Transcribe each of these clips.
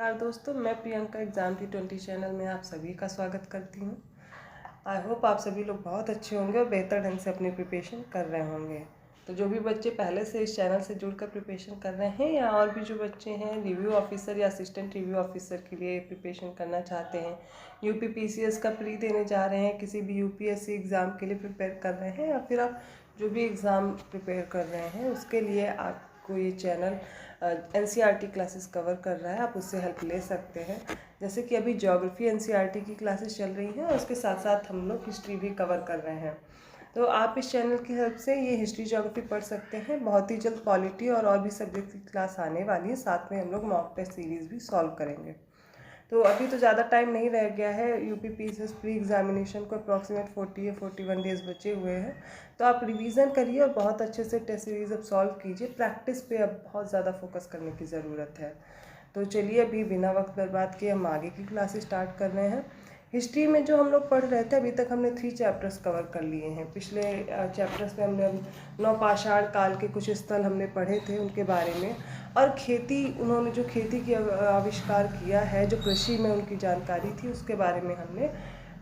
नमस्कार दोस्तों, मैं प्रियंका एग्ज़ाम T20 चैनल में आप सभी का स्वागत करती हूँ। आई होप आप सभी लोग बहुत अच्छे होंगे और बेहतर ढंग से अपनी प्रिपरेशन कर रहे होंगे। तो जो भी बच्चे पहले से इस चैनल से जुड़कर प्रिपरेशन कर रहे हैं या और भी जो बच्चे हैं रिव्यू ऑफिसर या असिस्टेंट रिव्यू ऑफिसर के लिए प्रिपरेशन करना चाहते हैं, यूपी पीसीएस का प्री देने जा रहे हैं, किसी भी यूपीएससी एग्ज़ाम के लिए प्रिपेयर कर रहे हैं या फिर आप जो भी एग्ज़ाम प्रिपेयर कर रहे हैं उसके लिए आपको ये चैनल एनसीईआरटी क्लासेस कवर कर रहा है। आप उससे हेल्प ले सकते हैं। जैसे कि अभी ज्योग्राफी एनसीईआरटी की क्लासेस चल रही हैं और उसके साथ साथ हम लोग हिस्ट्री भी कवर कर रहे हैं। तो आप इस चैनल की हेल्प से ये हिस्ट्री ज्योग्राफी पढ़ सकते हैं। बहुत ही जल्द पॉलिटी और भी सब्जेक्ट की क्लास आने वाली है। साथ में हम लोग मॉक टेस्ट सीरीज़ भी सॉल्व करेंगे। तो अभी तो ज़्यादा टाइम नहीं रह गया है। यूपी पीसीएस प्री एग्जामिनेशन को अप्रॉक्सीमेट 40 या 41 डेज़ बचे हुए हैं। तो आप रिवीजन करिए और बहुत अच्छे से टेस्ट सीरीज़ अब सॉल्व कीजिए। प्रैक्टिस पे अब बहुत ज़्यादा फोकस करने की ज़रूरत है। तो चलिए अभी बिना वक्त बर्बाद किए हम आगे की क्लासेस स्टार्ट कर रहे हैं। हिस्ट्री में जो हम लोग पढ़ रहे थे अभी तक हमने 3 चैप्टर्स कवर कर लिए हैं। पिछले चैप्टर्स में हमने नवपाषाण काल के कुछ स्थल हमने पढ़े थे उनके बारे में, और खेती, उन्होंने जो खेती की आविष्कार किया है, जो कृषि में उनकी जानकारी थी उसके बारे में हमने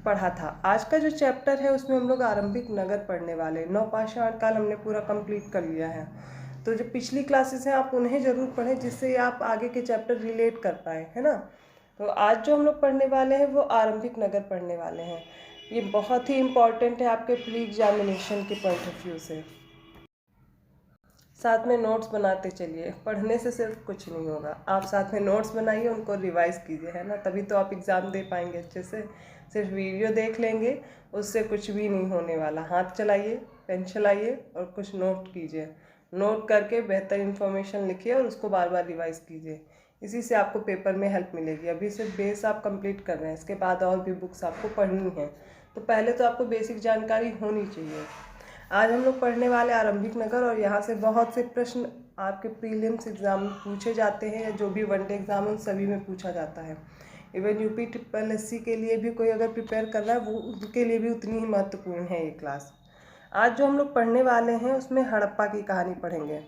पढ़ा था। आज का जो चैप्टर है उसमें हम लोग आरंभिक नगर पढ़ने वाले। नवपाषाण काल हमने पूरा कंप्लीट कर लिया है। तो जो पिछली क्लासेस हैं आप उन्हें ज़रूर पढ़ें जिससे आप आगे के चैप्टर रिलेट कर पाएँ, है ना। तो आज जो हम लोग पढ़ने वाले हैं वो आरंभिक नगर पढ़ने वाले हैं। ये बहुत ही इम्पॉर्टेंट है आपके प्री एग्जामिनेशन के पॉइंट ऑफ व्यू से। साथ में नोट्स बनाते चलिए। पढ़ने से सिर्फ कुछ नहीं होगा, आप साथ में नोट्स बनाइए, उनको रिवाइज कीजिए, है ना। तभी तो आप एग्ज़ाम दे पाएंगे अच्छे से। सिर्फ वीडियो देख लेंगे उससे कुछ भी नहीं होने वाला। हाथ चलाइए, पेन चलाइए और कुछ नोट कीजिए। नोट करके बेहतर इन्फॉर्मेशन लिखिए और उसको बार बार रिवाइज कीजिए। इसी से आपको पेपर में हेल्प मिलेगी। अभी सिर्फ बेस आप कंप्लीट कर रहे हैं, इसके बाद और भी बुक्स आपको पढ़नी है। तो पहले तो आपको बेसिक जानकारी होनी चाहिए। आज हम लोग पढ़ने वाले आरंभिक नगर, और यहाँ से बहुत से प्रश्न आपके प्रीलिम्स एग्जाम में पूछे जाते हैं या जो भी वनडे एग्जाम है उन सभी में पूछा जाता है। इवन यूपी ट्रिपल एससी के लिए भी कोई अगर प्रिपेयर कर रहा है वो उनके लिए भी उतनी ही महत्वपूर्ण है ये क्लास। आज जो हम लोग पढ़ने वाले हैं उसमें हड़प्पा की कहानी पढ़ेंगे।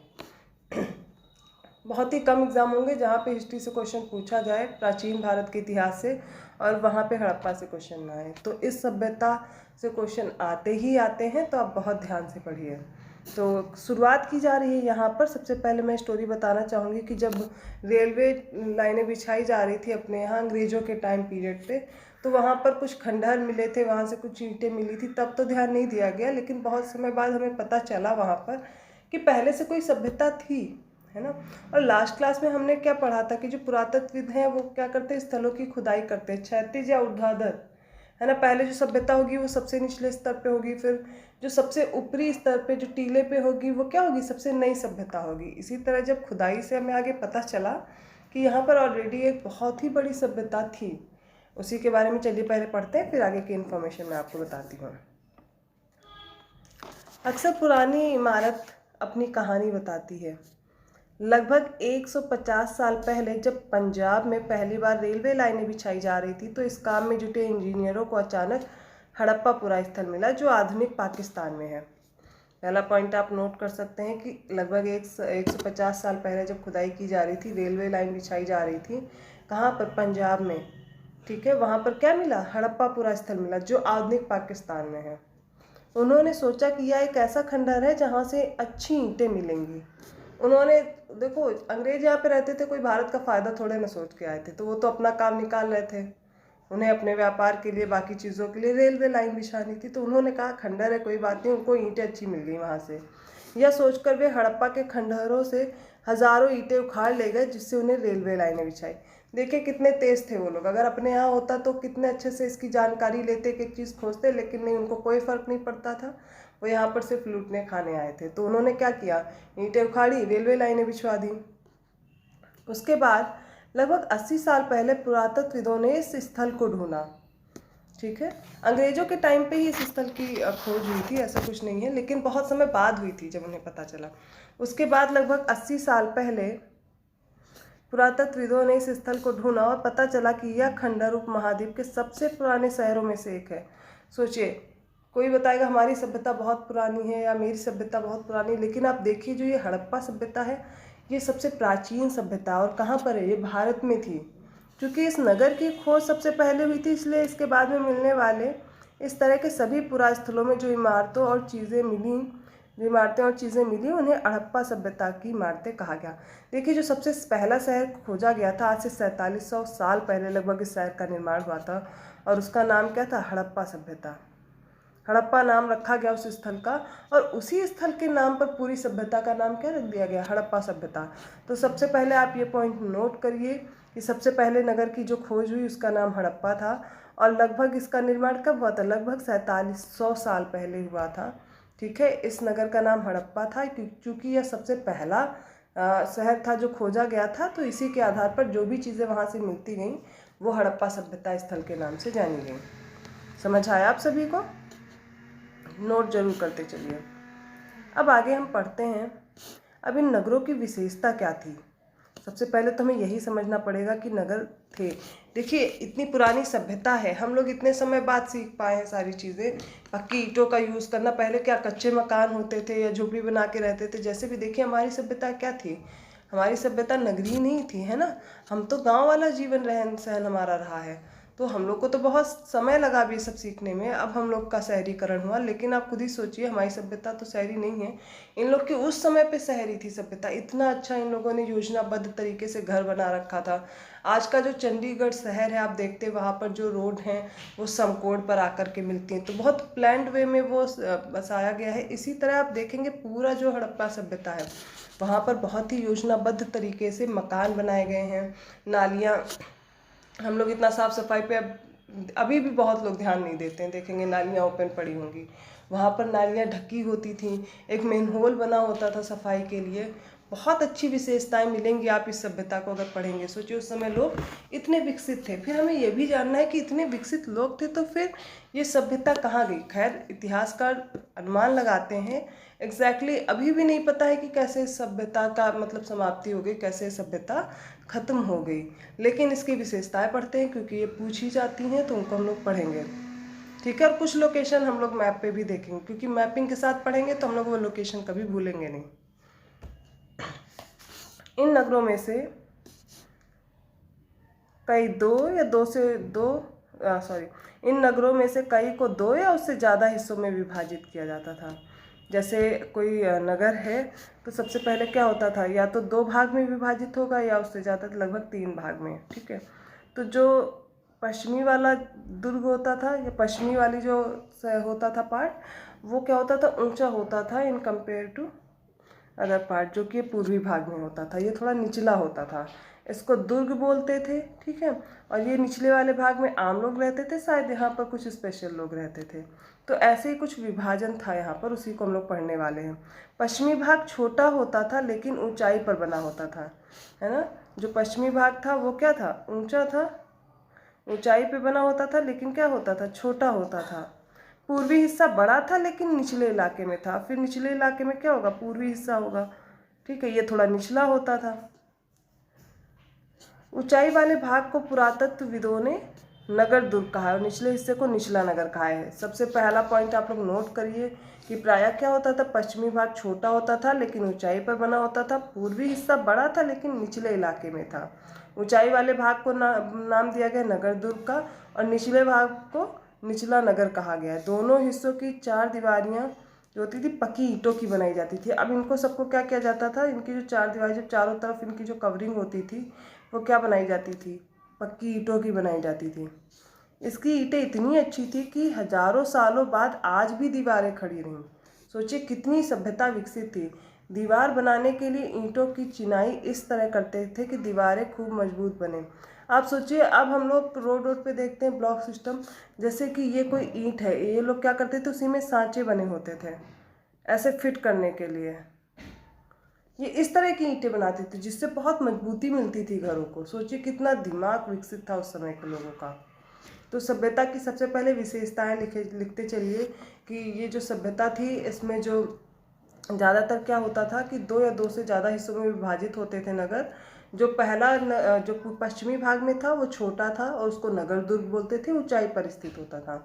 बहुत ही कम एग्जाम होंगे जहाँ पे हिस्ट्री से क्वेश्चन पूछा जाए प्राचीन भारत के इतिहास से और वहाँ पे हड़प्पा से क्वेश्चन ना आए। तो इस सभ्यता से क्वेश्चन आते ही आते हैं, तो आप बहुत ध्यान से पढ़िए। तो शुरुआत की जा रही है यहाँ पर। सबसे पहले मैं स्टोरी बताना चाहूँगी कि जब रेलवे लाइनें बिछाई जा रही थी अपने यहाँ अंग्रेज़ों के टाइम पीरियड पे, तो वहाँ पर कुछ खंडहर मिले थे, वहाँ से कुछ ईंटें मिली थी। तब तो ध्यान नहीं दिया गया, लेकिन बहुत समय बाद हमें पता चला वहाँ पर कि पहले से कोई सभ्यता थी, है ना। और लास्ट क्लास में हमने क्या पढ़ा था कि जो पुरातत्वविद हैं वो क्या करते हैं, स्थलों की खुदाई करते हैं, क्षैतिज या ऊर्ध्वाधर, है ना। पहले जो सभ्यता होगी वो सबसे निचले स्तर पे होगी, फिर जो सबसे ऊपरी स्तर पे जो टीले पे होगी वो क्या होगी, सबसे नई सभ्यता होगी। इसी तरह जब खुदाई से हमें आगे पता चला कि यहाँ पर ऑलरेडी एक बहुत ही बड़ी सभ्यता थी, उसी के बारे में चलिए पहले पढ़ते हैं, फिर आगे की इन्फॉर्मेशन मैं आपको बताती हूँ। अक्सर पुरानी इमारत अपनी कहानी बताती है। लगभग 150 साल पहले जब पंजाब में पहली बार रेलवे लाइनें बिछाई जा रही थी, तो इस काम में जुटे इंजीनियरों को अचानक हड़प्पा स्थल मिला जो आधुनिक पाकिस्तान में है। पहला पॉइंट आप नोट कर सकते हैं कि लगभग 150 साल पहले जब खुदाई की जा रही थी, रेलवे लाइन बिछाई जा रही थी, कहाँ पर, पंजाब में, ठीक है। वहाँ पर क्या मिला, हड़प्पा स्थल मिला जो आधुनिक पाकिस्तान में है। उन्होंने सोचा कि यह एक ऐसा खंडहर है जहाँ से अच्छी ईंटें मिलेंगी। उन्होंने, देखो अंग्रेज यहाँ पे रहते थे, कोई भारत का फ़ायदा थोड़े ना सोच के आए थे, तो वो तो अपना काम निकाल रहे थे। उन्हें अपने व्यापार के लिए, बाकी चीज़ों के लिए रेलवे लाइन बिछानी थी। तो उन्होंने कहा खंडहर है कोई बात नहीं, उनको ईंटें अच्छी मिल गई वहाँ से। यह सोचकर वे हड़प्पा के खंडहरों से हज़ारों ईंटें उखाड़ ले गए, जिससे उन्हें रेलवे लाइनें बिछाई। देखिए कितने तेज़ थे वो लोग। अगर अपने यहाँ होता तो कितने अच्छे से इसकी जानकारी लेते, एक एक चीज़ खोजते, लेकिन नहीं, उनको कोई फ़र्क नहीं पड़ता था। वो यहाँ पर सिर्फ लूटने खाने आए थे। तो उन्होंने क्या किया, ईंटें उखाड़ी, रेलवे लाइनें बिछवा दी। उसके बाद लगभग 80 साल पहले पुरातत्वविदों ने इस स्थल को ढूंढा, ठीक है। अंग्रेजों के टाइम पे ही इस स्थल की खोज हुई थी, ऐसा कुछ नहीं है, लेकिन बहुत समय बाद हुई थी जब उन्हें पता चला। उसके बाद लगभग 80 साल पहले पुरातत्वविदों ने इस स्थल को ढूंढा और पता चला कि यह खंडहर उपमहाद्वीप के सबसे पुराने शहरों में से एक है। सोचिए, कोई बताएगा हमारी सभ्यता बहुत पुरानी है या मेरी सभ्यता बहुत पुरानी, लेकिन आप देखिए जो ये हड़प्पा सभ्यता है ये सबसे प्राचीन सभ्यता, और कहाँ पर है, ये भारत में थी। क्योंकि इस नगर की खोज सबसे पहले हुई थी, इसलिए इसके बाद में मिलने वाले इस तरह के सभी पुरास्थलों में जो इमारतें और चीज़ें मिली उन्हें हड़प्पा सभ्यता की इमारतें कहा गया। देखिए, जो सबसे पहला शहर खोजा गया था, आज से 4700 साल पहले लगभग इस शहर का निर्माण हुआ था और उसका नाम क्या था? हड़प्पा सभ्यता। हड़प्पा नाम रखा गया उस स्थल का, और उसी स्थल के नाम पर पूरी सभ्यता का नाम क्या रख दिया गया? हड़प्पा सभ्यता। तो सबसे पहले आप ये पॉइंट नोट करिए कि सबसे पहले नगर की जो खोज हुई उसका नाम हड़प्पा था, और लगभग इसका निर्माण कब हुआ था? लगभग 4700 साल पहले हुआ था। ठीक है, इस नगर का नाम हड़प्पा था क्योंकि यह सबसे पहला शहर था जो खोजा गया था, तो इसी के आधार पर जो भी चीज़ें वहाँ से मिलती गईं वो हड़प्पा सभ्यता स्थल के नाम से जानी गई। समझ आया आप सभी को? नोट जरूर करते चलिए। अब आगे हम पढ़ते हैं, अब इन नगरों की विशेषता क्या थी। सबसे पहले तो हमें यही समझना पड़ेगा कि नगर थे। देखिए, इतनी पुरानी सभ्यता है, हम लोग इतने समय बाद सीख पाए हैं सारी चीज़ें। पक्की ईंटों का यूज़ करना, पहले क्या कच्चे मकान होते थे या झोपड़ी बना के रहते थे। जैसे भी देखिए, हमारी सभ्यता क्या थी? हमारी सभ्यता नगरीय नहीं थी, है ना। हम तो गाँव वाला जीवन रहन सहन हमारा रहा है, तो हम लोग को तो बहुत समय लगा भी सब सीखने में। अब हम लोग का शहरीकरण हुआ, लेकिन आप खुद ही सोचिए, हमारी सभ्यता तो शहरी नहीं है। इन लोग की उस समय पे शहरी थी सभ्यता। इतना अच्छा इन लोगों ने योजनाबद्ध तरीके से घर बना रखा था। आज का जो चंडीगढ़ शहर है, आप देखते हैं वहाँ पर जो रोड हैं वो समकोण पर आकर के मिलती हैं, तो बहुत प्लान्ड वे में वो बसाया गया है। इसी तरह आप देखेंगे पूरा जो हड़प्पा सभ्यता है वहाँ पर बहुत ही योजनाबद्ध तरीके से मकान बनाए गए हैं। नालियाँ, हम लोग इतना साफ सफाई पे अभी भी बहुत लोग ध्यान नहीं देते हैं। देखेंगे नालियाँ ओपन पड़ी होंगी, वहाँ पर नालियाँ ढकी होती थी, एक मेनहोल बना होता था सफाई के लिए। बहुत अच्छी विशेषताएं मिलेंगी आप इस सभ्यता को अगर पढ़ेंगे। सोचिए, उस समय लोग इतने विकसित थे। फिर हमें ये भी जानना है कि इतने विकसित लोग थे तो फिर ये सभ्यता कहाँ गई। खैर, इतिहासकार अनुमान लगाते हैं, एग्जैक्टली अभी भी नहीं पता है कि कैसे सभ्यता का मतलब समाप्ति हो गई, कैसे सभ्यता खत्म हो गई। लेकिन इसकी विशेषताएं पढ़ते हैं क्योंकि ये पूछी जाती हैं, तो उनको हम लोग पढ़ेंगे। ठीक है, और कुछ लोकेशन हम लोग मैप पे भी देखेंगे, क्योंकि मैपिंग के साथ पढ़ेंगे तो हम लोग वो लोकेशन कभी भूलेंगे नहीं। इन नगरों में से कई इन नगरों में से कई को 2 या उससे ज़्यादा हिस्सों में विभाजित किया जाता था। जैसे कोई नगर है तो सबसे पहले क्या होता था, या तो 2 भाग में विभाजित होगा या उससे ज़्यादा लगभग 3 भाग में। ठीक है, तो जो पश्चिमी वाला दुर्ग होता था या पश्चिमी वाली जो होता था पार्ट, वो क्या होता था? ऊंचा होता था in compare to other part, जो कि पूर्वी भाग में होता था। ये थोड़ा निचला होता था, इसको दुर्ग बोलते थे। ठीक है, और ये निचले वाले भाग में आम लोग रहते थे, शायद यहाँ पर कुछ स्पेशल लोग रहते थे। तो ऐसे ही कुछ विभाजन था यहाँ पर, उसी को हम लोग पढ़ने वाले हैं। पश्चिमी भाग छोटा होता था लेकिन ऊंचाई पर बना होता था, है ना। जो पश्चिमी भाग था वो क्या था? ऊंचा था, ऊंचाई पे बना होता था, लेकिन क्या होता था? छोटा होता था। पूर्वी हिस्सा बड़ा था लेकिन निचले इलाके में था। फिर निचले इलाके में क्या होगा? पूर्वी हिस्सा होगा। ठीक है, ये थोड़ा निचला होता था। ऊंचाई वाले भाग को पुरातत्वविदों ने नगर दुर्ग कहा है और निचले हिस्से को निचला नगर कहा है। सबसे पहला पॉइंट आप लोग नोट करिए कि प्रायः क्या होता था? पश्चिमी भाग छोटा होता था लेकिन ऊंचाई पर बना होता था। पूर्वी हिस्सा बड़ा था लेकिन निचले इलाके में था। ऊंचाई वाले भाग को नाम दिया गया नगर दुर्ग का, और निचले भाग को निचला नगर कहा गया है। दोनों हिस्सों की 4 दीवारियाँ जो होती थी पक्की ईंटों की बनाई जाती थी। अब इनको सबको क्या किया जाता था? इनकी जो 4 दीवारें, जब चारों तरफ इनकी जो कवरिंग होती थी वो क्या बनाई जाती थी? पक्की ईंटों की बनाई जाती थी। इसकी ईंटें इतनी अच्छी थी कि हजारों सालों बाद आज भी दीवारें खड़ी रहीं। सोचिए कितनी सभ्यता विकसित थी। दीवार बनाने के लिए ईंटों की चिनाई इस तरह करते थे कि दीवारें खूब मजबूत बने। आप सोचिए, अब हम लोग रोड पे देखते हैं ब्लॉक सिस्टम, जैसे कि ये कोई ईंट है, ये लोग क्या करते थे? उसी में सांचे बने होते थे ऐसे फिट करने के लिए। ये इस तरह की ईंटें बनाते थे जिससे बहुत मजबूती मिलती थी घरों को। सोचिए कितना दिमाग विकसित था उस समय के लोगों का। तो सभ्यता की सबसे पहले विशेषताएं लिखते चलिए कि ये जो सभ्यता थी इसमें जो ज़्यादातर क्या होता था कि 2 या 2 से ज़्यादा हिस्सों में विभाजित होते थे नगर। जो पहला जो पश्चिमी भाग में था वो छोटा था और उसको नगर दुर्ग बोलते थे, ऊंचाई पर स्थित होता था।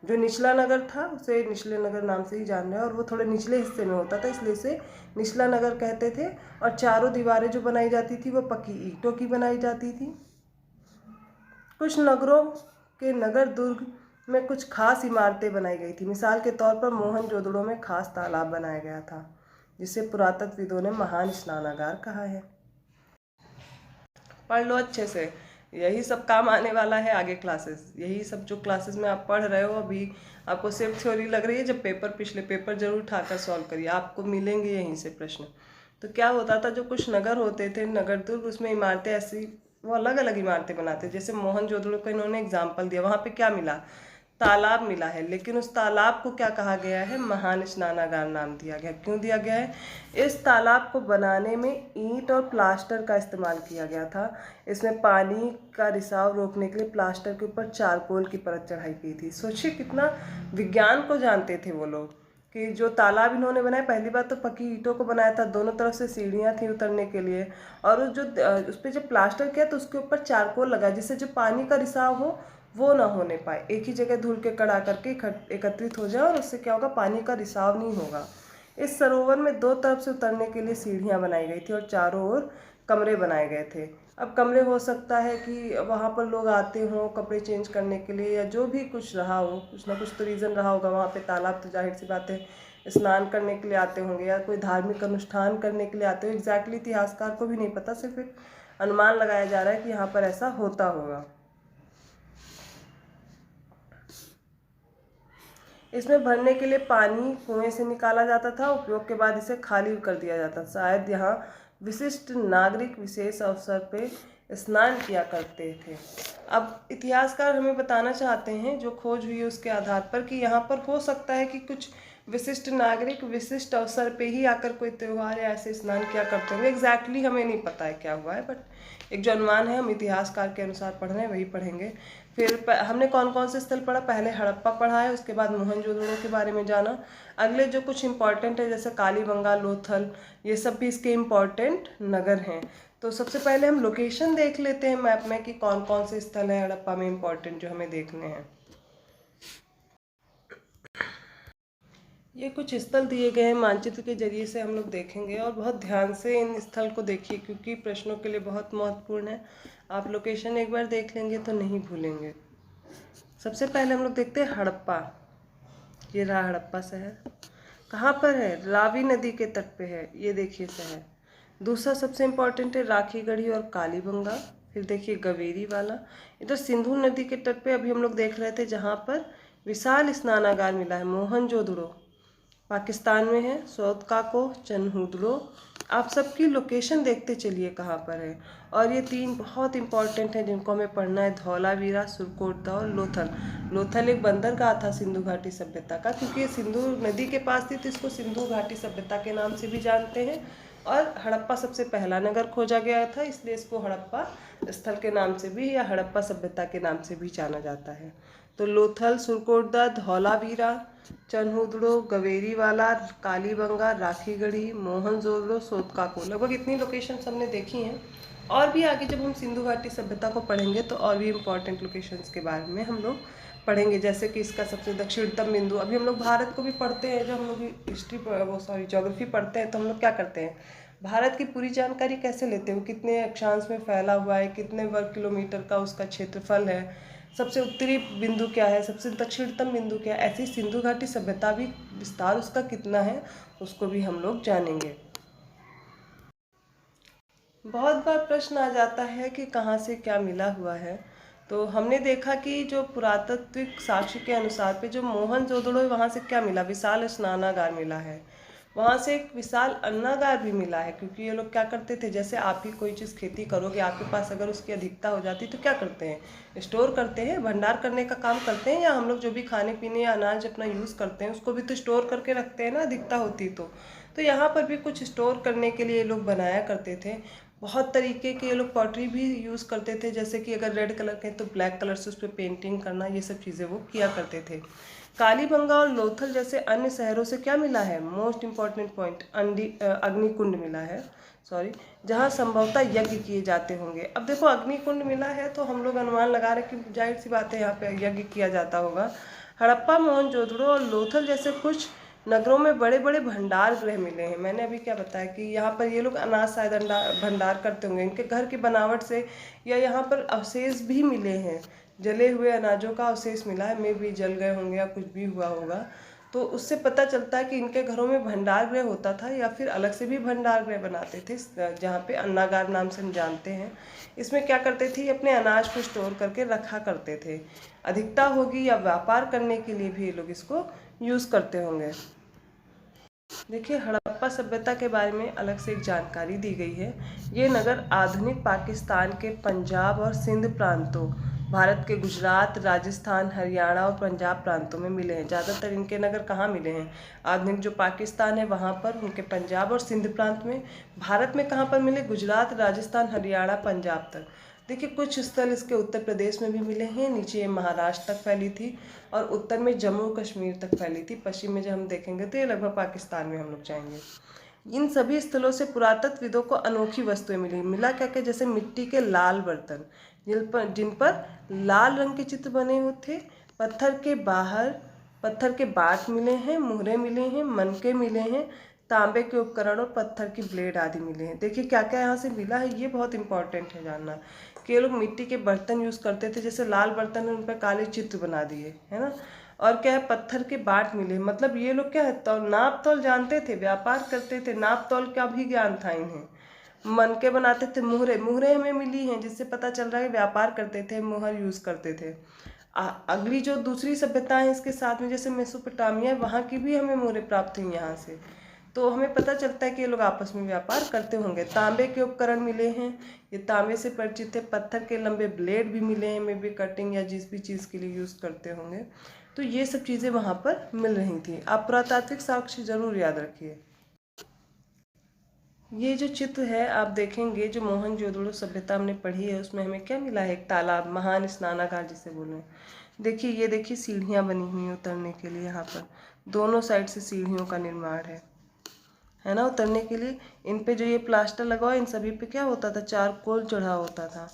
जो निचला नगर था उसे निचले नगर नाम से ही जान रहे हैं, और वो थोड़े निचले हिस्से में होता था इसलिए इसे निचला नगर कहते थे। और चारों दीवारें जो बनाई जाती थी वो पक्की ईंटों की बनाई जाती थी। कुछ नगरों के नगर दुर्ग में कुछ खास इमारतें बनाई गई थी। मिसाल के तौर पर मोहनजोदड़ो में खास तालाब बनाया गया था जिसे पुरातत्वविदों ने महान स्नानागार कहा है। पढ़ लो अच्छे से, यही सब काम आने वाला है आगे क्लासेस। यही सब जो क्लासेस में आप पढ़ रहे हो अभी आपको सिर्फ थ्योरी लग रही है, जब पेपर पिछले पेपर जरूर उठाकर सॉल्व करिए, आपको मिलेंगे यहीं से प्रश्न। तो क्या होता था, जो कुछ नगर होते थे नगर दुर्ग, उसमें इमारतें ऐसी वो अलग अलग इमारतें बनाते। जैसे मोहनजोदड़ो को इन्होंने एग्जाम्पल दिया, वहाँ पे क्या मिला, तालाब मिला है, लेकिन उस तालाब को क्या कहा गया है, महान स्नानागार नाम दिया गया। क्यों दिया गया है, इस तालाब को बनाने में ईंट और प्लास्टर का इस्तेमाल किया गया था। इसमें पानी का रिसाव रोकने के लिए प्लास्टर के ऊपर चारकोल की परत चढ़ाई गई थी। सोचिए कितना विज्ञान को जानते थे वो लोग, कि जो तालाब इन्होंने बनाया, पहली बात तो पक्की ईंटों को बनाया था, दोनों तरफ से सीढ़ियाँ थी उतरने के लिए, और उस पर जब प्लास्टर किया तो उसके ऊपर चारकोल लगा, जिससे जो पानी का रिसाव हो वो ना होने पाए, एक ही जगह धुल के कड़ा करके एकत्रित हो जाए, और उससे क्या होगा, पानी का रिसाव नहीं होगा। इस सरोवर में दो तरफ से उतरने के लिए सीढ़ियाँ बनाई गई थी और चारों ओर कमरे बनाए गए थे। अब कमरे हो सकता है कि वहाँ पर लोग आते हों कपड़े चेंज करने के लिए, या जो भी कुछ रहा हो, कुछ ना कुछ तो रीज़न रहा होगा वहाँ पे। तालाब तो जाहिर सी बात है स्नान करने के लिए आते होंगे, या कोई धार्मिक अनुष्ठान करने के लिए आते हो। एग्जैक्टली इतिहासकार को भी नहीं पता, सिर्फ एक अनुमान लगाया जा रहा है कि यहाँ पर ऐसा होता होगा। इसमें भरने के लिए पानी कुएं से निकाला जाता था, उपयोग के बाद इसे खाली कर दिया जाता। शायद यहाँ विशिष्ट नागरिक विशेष अवसर पे स्नान किया करते थे। अब इतिहासकार हमें बताना चाहते हैं, जो खोज हुई है उसके आधार पर, कि यहाँ पर हो सकता है कि कुछ विशिष्ट नागरिक विशिष्ट अवसर पे ही आकर कोई त्यौहार या ऐसे स्नान किया करते होंगे। एग्जैक्टली हमें नहीं पता है क्या हुआ है, बट एक जो अनुमान है हम इतिहासकार के अनुसार पढ़ रहे हैं वही पढ़ेंगे। फिर हमने कौन कौन से स्थल पढ़ा, पहले हड़प्पा पढ़ा है, उसके बाद मोहनजोदड़ो के बारे में जाना। अगले जो कुछ इंपॉर्टेंट है जैसे कालीबंगा, लोथल, ये सब भी इसके इम्पॉर्टेंट नगर हैं। तो सबसे पहले हम लोकेशन देख लेते हैं मैप में कि कौन कौन से स्थल हैं हड़प्पा में इम्पॉर्टेंट जो हमें देखने हैं। ये कुछ स्थल दिए गए हैं, मानचित्र के जरिए से हम लोग देखेंगे, और बहुत ध्यान से इन स्थल को देखिए क्योंकि प्रश्नों के लिए बहुत महत्वपूर्ण है। आप लोकेशन एक बार देख लेंगे तो नहीं भूलेंगे। सबसे पहले हम लोग देखते हैं हड़प्पा। ये रहा हड़प्पा शहर, कहाँ पर है, रावी नदी के तट पे है, ये देखिए शहर। दूसरा सबसे इम्पोर्टेंट है राखीगढ़ी और कालीबंगा। फिर देखिए गवेरी वाला, इधर सिंधु नदी के तट पे अभी हम लोग देख रहे थे, जहाँ पर विशाल स्नानागार मिला है। मोहनजोदड़ो पाकिस्तान में है, सोतकाको, चनहुदड़ो। आप सबकी लोकेशन देखते चलिए कहाँ पर है। और ये तीन बहुत इंपॉर्टेंट हैं जिनको हमें पढ़ना है, धौलावीरा, सुरकोटदा और लोथल। लोथल एक बंदरगाह था सिंधु घाटी सभ्यता का, क्योंकि ये सिंधु नदी के पास थी तो इसको सिंधु घाटी सभ्यता के नाम से भी जानते हैं। और हड़प्पा सबसे पहला नगर खोजा गया था, इसलिए इसको हड़प्पा स्थल के नाम से भी या हड़प्पा सभ्यता के नाम से भी जाना जाता है। तो लोथल, सुरकोटदा, धौलावीरा, चनहुदड़ो, गवेरीवाला, कालीबंगा, राखीगढ़ी, मोहनजोदड़ो, सोतकाको, लगभग इतनी लोकेशन हमने देखी हैं। और भी आगे जब हम सिंधु घाटी सभ्यता को पढ़ेंगे तो और भी इम्पोर्टेंट लोकेशंस के बारे में हम लोग पढ़ेंगे, जैसे कि इसका सबसे दक्षिणतम बिंदु। अभी हम लोग भारत को भी पढ़ते हैं, जब हम लोग ज्योग्राफी पढ़ते हैं तो हम लोग क्या करते हैं, भारत की पूरी जानकारी कैसे लेते हैं, वो कितने अक्षांश में फैला हुआ है, कितने वर्ग किलोमीटर का उसका क्षेत्रफल है, सबसे उत्तरी बिंदु क्या है, सबसे दक्षिणतम बिंदु क्या है। ऐसी सिंधु घाटी सभ्यता भी विस्तार उसका कितना है उसको भी हम लोग जानेंगे। बहुत बार प्रश्न आ जाता है कि कहाँ से क्या मिला हुआ है। तो हमने देखा कि जो पुरातात्विक साक्ष्य के अनुसार पे जो मोहनजोदड़ो है वहाँ से क्या मिला, विशाल स्नानागार मिला है। वहाँ से एक विशाल अन्नागार भी मिला है, क्योंकि ये लोग क्या करते थे, जैसे आप ही कोई चीज़ खेती करोगे, आपके पास अगर उसकी अधिकता हो जाती तो क्या करते हैं, स्टोर करते हैं, भंडार करने का काम करते हैं। या हम लोग जो भी खाने पीने या अनाज अपना यूज़ करते हैं उसको भी तो स्टोर करके रखते हैं ना, अधिकता होती तो यहाँ पर भी कुछ स्टोर करने के लिए ये लोग बनाया करते थे। बहुत तरीके के ये लोग पॉटरी भी यूज़ करते थे, जैसे कि अगर रेड कलर के तो ब्लैक कलर से उस पर पेंटिंग करना, ये सब चीज़ें वो किया करते थे। कालीबंगा और लोथल जैसे अन्य शहरों से क्या मिला है, मोस्ट इम्पॉर्टेंट पॉइंट, अग्निकुंड मिला है, जहाँ संभवतः यज्ञ किए जाते होंगे। अब देखो अग्निकुंड मिला है तो हम लोग अनुमान लगा रहे हैं कि जाहिर सी बात है यहाँ पे यज्ञ किया जाता होगा। हड़प्पा, मोहनजोदड़ो और लोथल जैसे कुछ नगरों में बड़े बड़े भंडार गृह मिले हैं। मैंने अभी क्या बताया कि यहाँ पर ये लोग अनाज शायद भंडार करते होंगे, इनके घर की बनावट से, या यहाँ पर अवशेष भी मिले हैं, जले हुए अनाजों का अवशेष मिला है, मे भी जल गए होंगे या कुछ भी हुआ होगा। तो उससे पता चलता है कि इनके घरों में भंडार गृह होता था या फिर अलग से भी भंडार गृह बनाते थे, जहाँ पे अन्नागार नाम से हम जानते हैं। इसमें क्या करते थे, अपने अनाज को स्टोर करके रखा करते थे। अधिकता होगी या व्यापार करने के लिए भी ये लोग इसको यूज़ करते होंगे। देखिए, हड़प्पा सभ्यता के बारे में अलग से एक जानकारी दी गई है। ये नगर आधुनिक पाकिस्तान के पंजाब और सिंध प्रांतों, भारत के गुजरात, राजस्थान, हरियाणा और पंजाब प्रांतों में मिले हैं। ज़्यादातर इनके नगर कहाँ मिले हैं, आधुनिक जो पाकिस्तान है वहाँ पर, उनके पंजाब और सिंध प्रांत में। भारत में कहाँ पर मिले, गुजरात, राजस्थान, हरियाणा, पंजाब तक। देखिए, कुछ स्थल इसके उत्तर प्रदेश में भी मिले हैं, नीचे ये महाराष्ट्र तक फैली थी और उत्तर में जम्मू कश्मीर तक फैली थी। पश्चिम में जब हम देखेंगे तो ये लगभग पाकिस्तान में हम लोग जाएंगे। इन सभी स्थलों से पुरातत्वविदों को अनोखी वस्तुएं मिला क्या क्या, जैसे मिट्टी के लाल बर्तन जिन पर लाल रंग के चित्र बने हुए थे, पत्थर के बाट मिले हैं, मुहरे मिले हैं, मनके मिले हैं, तांबे के उपकरण और पत्थर की ब्लेड आदि मिले हैं। देखिए क्या क्या यहाँ से मिला है, ये बहुत इंपॉर्टेंट है जानना कि ये लोग मिट्टी के बर्तन यूज़ करते थे, जैसे लाल बर्तन है उन पर काले चित्र बना दिए, है ना। और क्या है, पत्थर के बाट मिले, मतलब ये लोग क्या है, नाप तौल जानते थे, व्यापार करते थे, नाप तौल का भी ज्ञान था इन्हें। मनके बनाते थे, मुहरे हमें मिली हैं, जिससे पता चल रहा है व्यापार करते थे, मुहर यूज़ करते थे। अगली जो दूसरी सभ्यता है इसके साथ में, जैसे मेसोपोटामिया, वहाँ की भी हमें मुहरे प्राप्त हुई यहाँ से, तो हमें पता चलता है कि ये लोग आपस में व्यापार करते होंगे। तांबे के उपकरण मिले हैं, ये तांबे से परिचित थे। पत्थर के लंबे ब्लेड भी मिले हैं, में भी कटिंग या जिस भी चीज़ के लिए यूज़ करते होंगे। तो ये सब चीज़ें वहाँ पर मिल रही थी। आप पुरातात्विक साक्ष्य जरूर याद रखिए। ये जो चित्र है आप देखेंगे, जो मोहनजोदड़ो सभ्यता हमने पढ़ी है उसमें हमें क्या मिला है, एक तालाब, महान स्नानागार जिसे बोले। देखिए, ये देखिए सीढ़ियाँ बनी हुई उतरने के लिए, यहाँ पर दोनों साइड से सीढ़ियों का निर्माण है ना, उतरने के लिए। इन पे जो ये प्लास्टर लगा हुआ है, इन सभी पे क्या होता था, चारकोल चढ़ा होता था।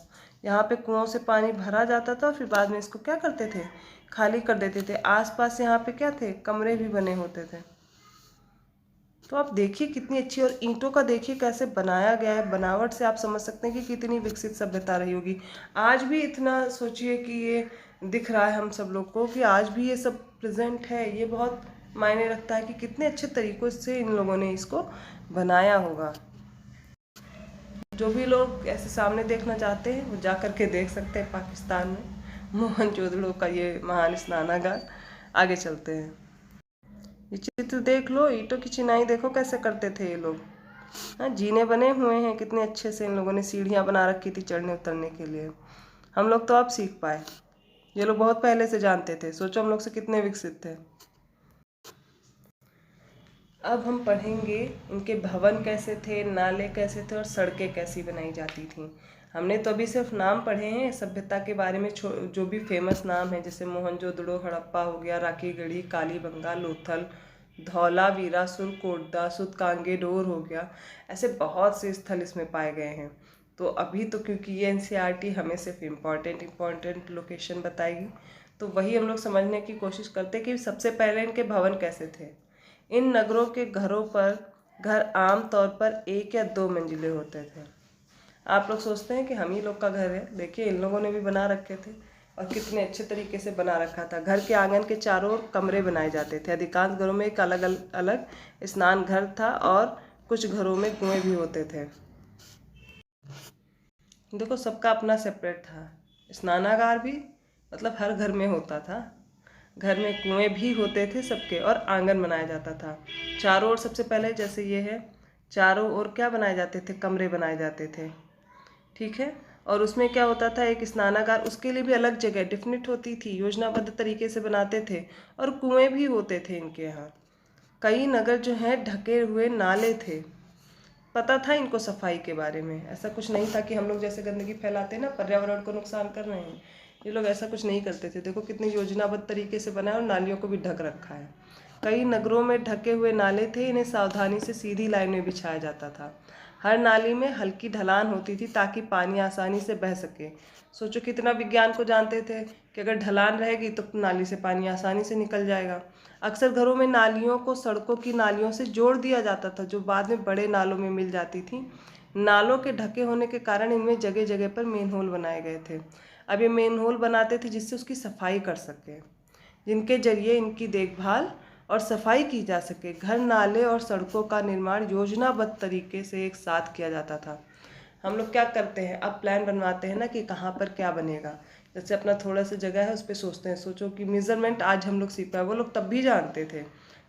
यहाँ पे कुओं से पानी भरा जाता था, फिर बाद में इसको क्या करते थे, खाली कर देते थे। आसपास यहाँ पे क्या थे, कमरे भी बने होते थे। तो आप देखिए कितनी अच्छी, और ईंटों का देखिए कैसे बनाया गया है, बनावट से आप समझ सकते हैं कि कितनी विकसित सभ्यता रही होगी। आज भी इतना सोचिए कि ये दिख रहा है हम सब लोग को, कि आज भी ये सब प्रेजेंट है, ये बहुत मायने रखता है कि कितने अच्छे तरीक़ों से इन लोगों ने इसको बनाया होगा। जो भी लोग ऐसे सामने देखना चाहते हैं वो जा कर के देख सकते हैं पाकिस्तान में मोहनजोदड़ो का ये महान स्नानागार। आगे चलते हैं, ये चित्र देख लो, ईंटों की चिनाई देखो कैसे करते थे ये लोग। हाँ, जीने बने हुए हैं, कितने अच्छे से इन लोगों ने सीढ़ियाँ बना रखी थी चढ़ने उतरने के लिए। हम लोग तो अब सीख पाए, ये लोग बहुत पहले से जानते थे। सोचो हम लोग से कितने विकसित थे। अब हम पढ़ेंगे इनके भवन कैसे थे, नाले कैसे थे और सड़कें कैसी बनाई जाती थी। हमने तो अभी सिर्फ नाम पढ़े हैं सभ्यता के बारे में, जो भी फेमस नाम है, जैसे मोहनजोदड़ो, हड़प्पा हो गया, राखीगढ़ी, कालीबंगा, लोथल, धौलावीरा, सुरकोटदा, सुतकांगेडोर हो गया। ऐसे बहुत से स्थल इसमें पाए गए हैं। तो अभी तो क्योंकि ये एनसीईआरटी हमें सिर्फ इम्पॉर्टेंट लोकेशन बताएगी, तो वही हम लोग समझने की कोशिश करते कि सबसे पहले इनके भवन कैसे थे। इन नगरों के घर आम तौर पर 1 या 2 मंजिले होते थे। आप लोग सोचते हैं कि हम ही लोग का घर है, देखिए इन लोगों ने भी बना रखे थे, और कितने अच्छे तरीके से बना रखा था। घर के आंगन के चारों ओर कमरे बनाए जाते थे। अधिकांश घरों में एक अलग अलग स्नान घर था और कुछ घरों में कुएं भी होते थे। देखो, सबका अपना सेपरेट था। स्नानागार भी मतलब हर घर में होता था, घर में कुएं भी होते थे सबके, और आंगन बनाया जाता था। चारों ओर सबसे पहले जैसे ये है, चारों ओर क्या बनाए जाते थे, कमरे बनाए जाते थे, ठीक है। और उसमें क्या होता था, एक स्नानागार, उसके लिए भी अलग जगह डिफिनिट होती थी, योजनाबद्ध तरीके से बनाते थे, और कुएं भी होते थे इनके यहाँ। कई नगर जो हैं ढके हुए नाले थे, पता था इनको सफाई के बारे में। ऐसा कुछ नहीं था कि हम लोग जैसे गंदगी फैलाते हैं ना, पर्यावरण को नुकसान कर रहे हैं, ये लोग ऐसा कुछ नहीं करते थे। देखो कितनी योजनाबद्ध तरीके से बना है, और नालियों को भी ढक रखा है। कई नगरों में ढके हुए नाले थे, इन्हें सावधानी से सीधी लाइन में बिछाया जाता था। हर नाली में हल्की ढलान होती थी ताकि पानी आसानी से बह सके। सोचो कितना विज्ञान को जानते थे कि अगर ढलान रहेगी तो नाली से पानी आसानी से निकल जाएगा। अक्सर घरों में नालियों को सड़कों की नालियों से जोड़ दिया जाता था, जो बाद में बड़े नालों में मिल जाती थी। नालों के ढके होने के कारण इनमें जगह जगह पर मेन होल बनाए गए थे। अब ये मेन होल बनाते थे जिससे उसकी सफाई कर सके, जिनके जरिए इनकी देखभाल और सफाई की जा सके। घर, नाले और सड़कों का निर्माण योजनाबद्ध तरीके से एक साथ किया जाता था। हम लोग क्या करते हैं, अब प्लान बनवाते हैं ना कि कहाँ पर क्या बनेगा। जैसे अपना थोड़ा सा जगह है उस पर सोचते हैं, सोचो कि मेज़रमेंट आज हम लोग सीखा है, वो लोग तब भी जानते थे।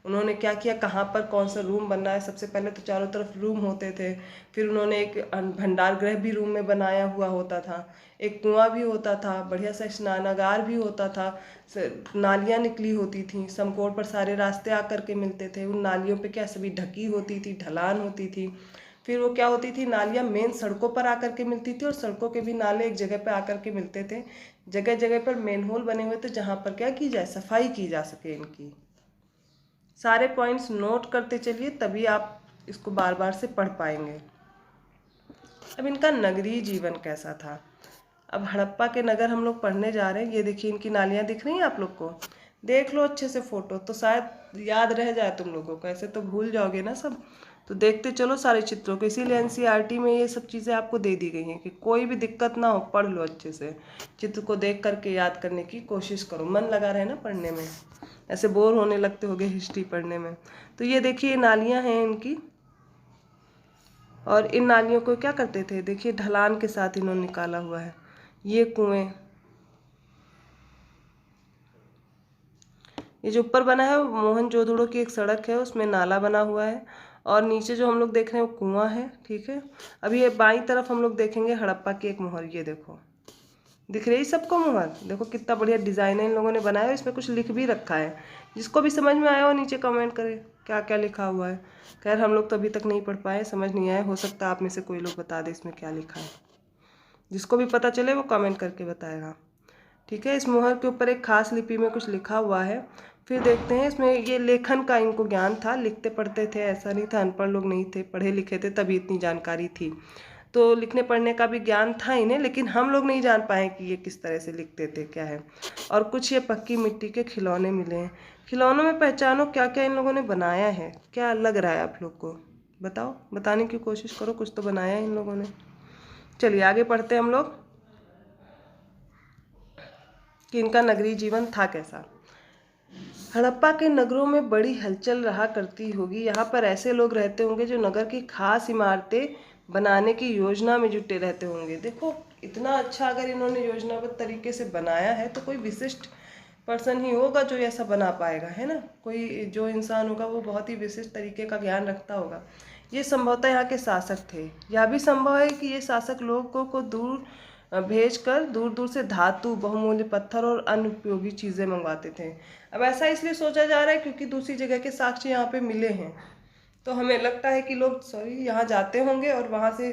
उन्होंने क्या किया, कहाँ पर कौन सा रूम बनना है। सबसे पहले तो चारों तरफ रूम होते थे, फिर उन्होंने एक भंडार गृह भी रूम में बनाया हुआ होता था, एक कुआं भी होता था, बढ़िया सा स्नानागार भी होता था, नालियाँ निकली होती थी, समकोण पर सारे रास्ते आकर के मिलते थे। उन नालियों पे क्या सभी ढकी होती थी, ढलान होती थी। फिर वो क्या होती थी, नालियाँ मेन सड़कों पर आकर के मिलती थी और सड़कों के भी नाले एक जगह पर आकर के मिलते थे। जगह जगह पर मेन होल बने हुए थे जहाँ पर क्या की जाए, सफाई की जा सके इनकी। सारे पॉइंट्स नोट करते चलिए, तभी आप इसको बार बार से पढ़ पाएंगे। अब इनका नगरीय जीवन कैसा था। अब हड़प्पा के नगर हम लोग पढ़ने जा रहे हैं। ये देखिए इनकी नालियाँ दिख रही हैं आप लोग को, देख लो अच्छे से फोटो, तो शायद याद रह जाए तुम लोगों को, ऐसे तो भूल जाओगे ना सब। तो देखते चलो सारे चित्रों को, इसीलिए एनसीईआरटी में ये सब चीज़ें आपको दे दी गई हैं कि कोई भी दिक्कत ना हो, पढ़ लो अच्छे से, चित्र को देख करके याद करने की कोशिश करो, मन लगा रहे ना पढ़ने में, ऐसे बोर होने लगते होगे हिस्ट्री पढ़ने में। तो ये देखिए नालियाँ हैं इनकी, और इन नालियों को क्या करते थे, देखिए ढलान के साथ इन्होंने निकाला हुआ है। ये कुएं, ये जो ऊपर बना है वो मोहनजोदड़ो की एक सड़क है, उसमें नाला बना हुआ है, और नीचे जो हम लोग देख रहे हैं वो कुआं है। ठीक है, अभी ये बाईं तरफ हम लोग देखेंगे हड़प्पा की एक मोहर, ये देखो दिख रही सबको मोहर, देखो कितना बढ़िया डिज़ाइन है इन लोगों ने बनाया है। इसमें कुछ लिख भी रखा है, जिसको भी समझ में आया हो नीचे कमेंट करे क्या क्या लिखा हुआ है। खैर हम लोग तो अभी तक नहीं पढ़ पाए, समझ नहीं आया, हो सकता है आप में से कोई लोग बता दे इसमें क्या लिखा है। जिसको भी पता चले वो कमेंट करके बताएगा। ठीक है, इस मोहर के ऊपर एक खास लिपि में कुछ लिखा हुआ है। फिर देखते हैं इसमें, ये लेखन का इनको ज्ञान था, लिखते पढ़ते थे, ऐसा नहीं था अनपढ़ लोग नहीं थे, पढ़े लिखे थे तभी इतनी जानकारी थी। तो लिखने पढ़ने का भी ज्ञान था इन्हें, लेकिन हम लोग नहीं जान पाए कि ये किस तरह से लिखते थे, क्या है। और कुछ ये पक्की मिट्टी के खिलौने मिले हैं। खिलौनों में पहचानो क्या क्या इन लोगों ने बनाया है, क्या लग रहा है आप लोग को, बताओ, बताने की कोशिश करो, कुछ तो बनाया है इन लोगों ने। चलिए आगे पढ़ते हैं हम लोग कि इनका नगरीय जीवन था कैसा। हड़प्पा के नगरों में बड़ी हलचल रहा करती होगी। यहाँ पर ऐसे लोग रहते होंगे जो नगर की खास इमारतें बनाने की योजना में जुटे रहते होंगे। देखो इतना अच्छा अगर इन्होंने योजनाबद्ध तरीके से बनाया है तो कोई विशिष्ट पर्सन ही होगा जो ऐसा बना पाएगा, है ना। कोई जो इंसान होगा वो बहुत ही विशिष्ट तरीके का ज्ञान रखता होगा। ये संभवतः यहाँ के शासक थे। यह भी संभव है कि ये शासक लोगों को दूर भेजकर दूर दूर से धातु, बहुमूल्य पत्थर और अन्य उपयोगी चीज़ें मंगवाते थे। अब ऐसा इसलिए सोचा जा रहा है क्योंकि दूसरी जगह के साक्ष्य यहाँ पे मिले हैं, तो हमें लगता है कि लोग यहाँ जाते होंगे और वहाँ से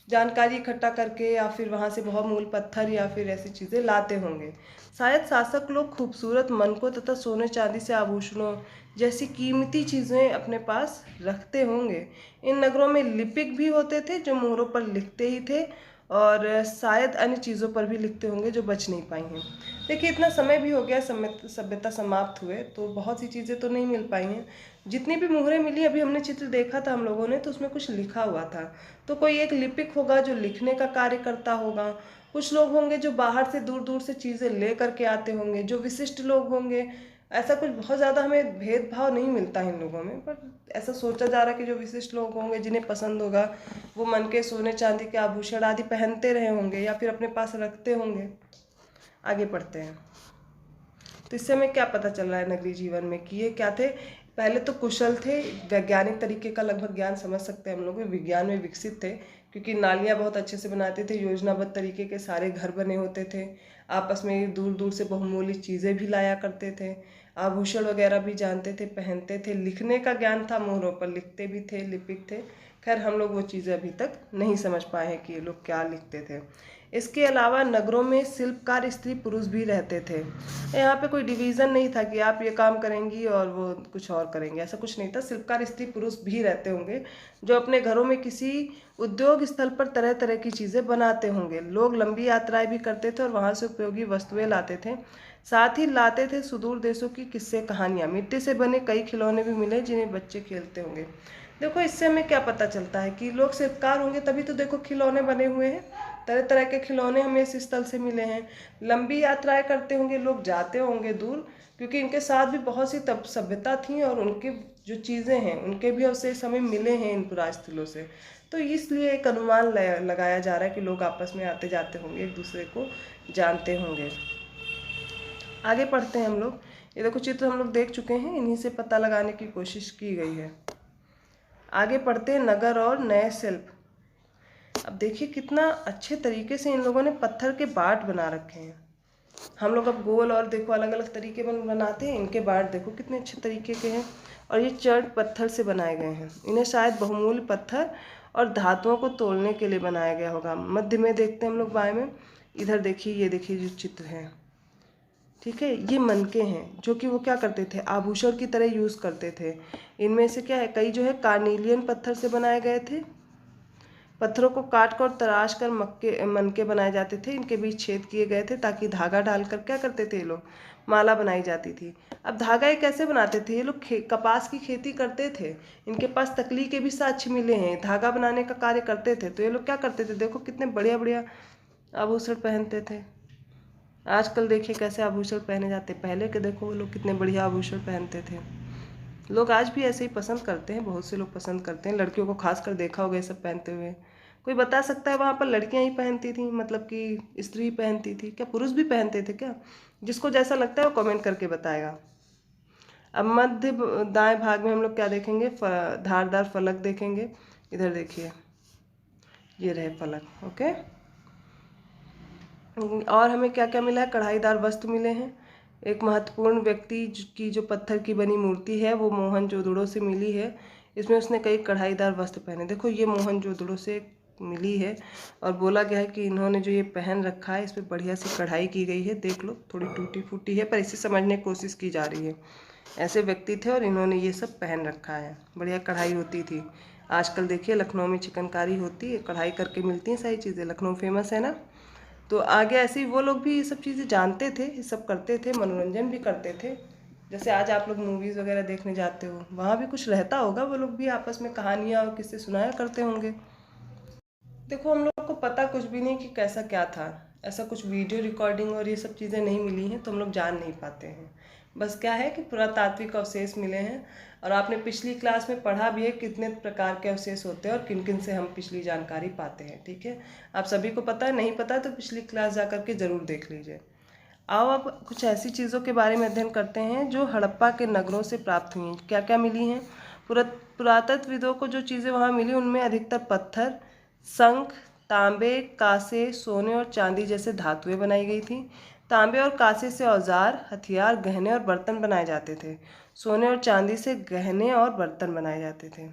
जानकारी इकट्ठा करके या फिर वहाँ से बहुमूल्य पत्थर या फिर ऐसी चीज़ें लाते होंगे। शायद शासक लोग खूबसूरत मनकों तथा सोने चांदी से आभूषणों जैसी कीमती चीज़ें अपने पास रखते होंगे। इन नगरों में लिपिक भी होते थे जो मोहरों पर लिखते ही थे, और शायद अन्य चीज़ों पर भी लिखते होंगे जो बच नहीं पाई हैं। देखिए इतना समय भी हो गया, सभ्यता समाप्त हुए तो बहुत सी चीज़ें तो नहीं मिल पाई हैं। जितनी भी मोहरें मिली, अभी हमने चित्र देखा था हम लोगों ने, तो उसमें कुछ लिखा हुआ था। तो कोई एक लिपिक होगा जो लिखने का कार्य करता होगा, कुछ लोग होंगे जो बाहर से दूर दूर से चीज़ें ले करके आते होंगे, जो विशिष्ट लोग होंगे। ऐसा कुछ बहुत ज़्यादा हमें भेदभाव नहीं मिलता इन लोगों में, पर ऐसा सोचा जा रहा है कि जो विशिष्ट लोग होंगे जिन्हें पसंद होगा वो मन के सोने चांदी के आभूषण आदि पहनते रहे होंगे या फिर अपने पास रखते होंगे। आगे पढ़ते हैं। तो इससे हमें क्या पता चल रहा है नगरीय जीवन में कि ये क्या थे। पहले तो कुशल थे, वैज्ञानिक तरीके का लगभग ज्ञान समझ सकते हैं हम लोग, विज्ञान में विकसित थे क्योंकि नालियाँ बहुत अच्छे से बनाते थे, योजनाबद्ध तरीके के सारे घर बने होते थे, आपस में दूर दूर से बहुमूल्य चीज़ें भी लाया करते थे, आभूषण वगैरह भी जानते थे, पहनते थे, लिखने का ज्ञान था, मोहरों पर लिखते भी थे, लिपिक थे। खैर हम लोग वो चीज़ें अभी तक नहीं समझ पाए हैं कि ये लोग क्या लिखते थे। इसके अलावा नगरों में शिल्पकार स्त्री पुरुष भी रहते थे। यहाँ पे कोई डिवीज़न नहीं था कि आप ये काम करेंगी और वो कुछ और करेंगे, ऐसा कुछ नहीं था। शिल्पकार स्त्री पुरुष भी रहते होंगे जो अपने घरों में किसी उद्योग स्थल पर तरह तरह की चीज़ें बनाते होंगे। लोग लंबी यात्राएं भी करते थे और वहाँ से उपयोगी वस्तुएं लाते थे, साथ ही लाते थे सुदूर देशों की किस्से कहानियाँ। मिट्टी से बने कई खिलौने भी मिले जिन्हें बच्चे खेलते होंगे। देखो इससे हमें क्या पता चलता है कि लोग शिल्पकार होंगे तभी तो देखो खिलौने बने हुए हैं, तरह तरह के खिलौने हमें इस स्थल से मिले हैं। लंबी यात्राएं करते होंगे लोग, जाते होंगे दूर, क्योंकि इनके साथ भी बहुत सी तब सभ्यता थी और उनकी जो चीज़ें हैं उनके भी अवशेष हमें मिले हैं इन पुरास्थलों से। तो इसलिए एक अनुमान लगाया जा रहा है कि लोग आपस में आते जाते होंगे, एक दूसरे को जानते होंगे। आगे पढ़ते हैं हम लोग। ये देखो चित्र हम लोग देख चुके हैं, इन्हीं से पता लगाने की कोशिश की गई है। आगे पढ़ते हैं नगर और नए शिल्प। अब देखिए कितना अच्छे तरीके से इन लोगों ने पत्थर के बाट बना रखे हैं। हम लोग अब गोल और देखो अलग अलग तरीके बनाते हैं, इनके बाट देखो कितने अच्छे तरीके के हैं और ये चढ़ पत्थर से बनाए गए हैं। इन्हें शायद बहुमूल्य पत्थर और धातुओं को तोड़ने के लिए बनाया गया होगा। मध्य में देखते हैं हम लोग बाएं में, इधर देखिए, ये देखिए जो चित्र है, ठीक है, ये मनके हैं जो कि वो क्या करते थे, आभूषण की तरह यूज़ करते थे। इनमें से क्या है, कई जो है कार्नेलियन पत्थर से बनाए गए थे। पत्थरों को काट कर और तराश कर मनके बनाए जाते थे। इनके बीच छेद किए गए थे ताकि धागा डालकर क्या करते थे ये लोग, माला बनाई जाती थी। अब धागा ये कैसे बनाते थे, ये लोग कपास की खेती करते थे। इनके पास तकली के भी साक्ष्य मिले हैं, धागा बनाने का कार्य करते थे। तो ये लोग क्या करते थे, देखो कितने बढ़िया बढ़िया आभूषण पहनते थे। आजकल देखिए कैसे आभूषण पहने जाते, पहले के देखो वो लोग कितने बढ़िया आभूषण पहनते थे। लोग आज भी ऐसे ही पसंद करते हैं, बहुत से लोग पसंद करते हैं। लड़कियों को खासकर देखा होगा ये सब पहनते हुए। कोई बता सकता है वहाँ पर लड़कियाँ ही पहनती थी, मतलब कि स्त्री ही पहनती थी क्या, पुरुष भी पहनते थे क्या? जिसको जैसा लगता है वो कमेंट करके बताएगा। अब मध्य दाएं भाग में हम लोग क्या देखेंगे, धारदार फलक देखेंगे। इधर देखिए, ये रहे फलक, ओके। और हमें क्या क्या मिला है, कढ़ाईदार वस्त्र मिले हैं। एक महत्वपूर्ण व्यक्ति की जो पत्थर की बनी मूर्ति है वो मोहनजोदड़ो से मिली है। इसमें उसने कई कढ़ाईदार वस्त्र पहने। देखो ये मोहनजोदड़ो से मिली है और बोला गया है कि इन्होंने जो ये पहन रखा है इस पर बढ़िया सी कढ़ाई की गई है। देख लो थोड़ी टूटी फूटी है पर इसे समझने की कोशिश की जा रही है। ऐसे व्यक्ति थे और इन्होंने ये सब पहन रखा है, बढ़िया कढ़ाई होती थी। आजकल देखिए लखनऊ में चिकनकारी होती है, कढ़ाई करके मिलती हैं सारी चीज़ें, लखनऊ फेमस है ना। तो आगे ऐसे ही वो लोग भी ये सब चीज़ें जानते थे, ये सब करते थे, मनोरंजन भी करते थे। जैसे आज आप लोग मूवीज़ वगैरह देखने जाते हो, वहाँ भी कुछ रहता होगा, वो लोग भी आपस में कहानियाँ और किस्से सुनाया करते होंगे। देखो हम लोग को पता कुछ भी नहीं कि कैसा क्या था, ऐसा कुछ वीडियो रिकॉर्डिंग और ये सब चीज़ें नहीं मिली हैं तो हम लोग जान नहीं पाते हैं। बस क्या है कि पुरातात्विक अवशेष मिले हैं और आपने पिछली क्लास में पढ़ा भी है कितने प्रकार के अवशेष होते हैं और किन किन से हम पिछली जानकारी पाते हैं, ठीक है। आप सभी को पता है, नहीं पता है तो पिछली क्लास जा कर के ज़रूर देख लीजिए। आओ अब कुछ ऐसी चीज़ों के बारे में अध्ययन करते हैं जो हड़प्पा के नगरों से प्राप्त हुई। क्या क्या मिली हैं, पुरातत्वविदों को जो चीज़ें वहाँ मिली उनमें अधिकतर पत्थर, शंख, तांबे, कांसे, सोने और चांदी जैसे धातुएं बनाई गई थी। तांबे और कांसे से औजार, हथियार, गहने और बर्तन बनाए जाते थे। सोने और चांदी से गहने और बर्तन बनाए जाते थे।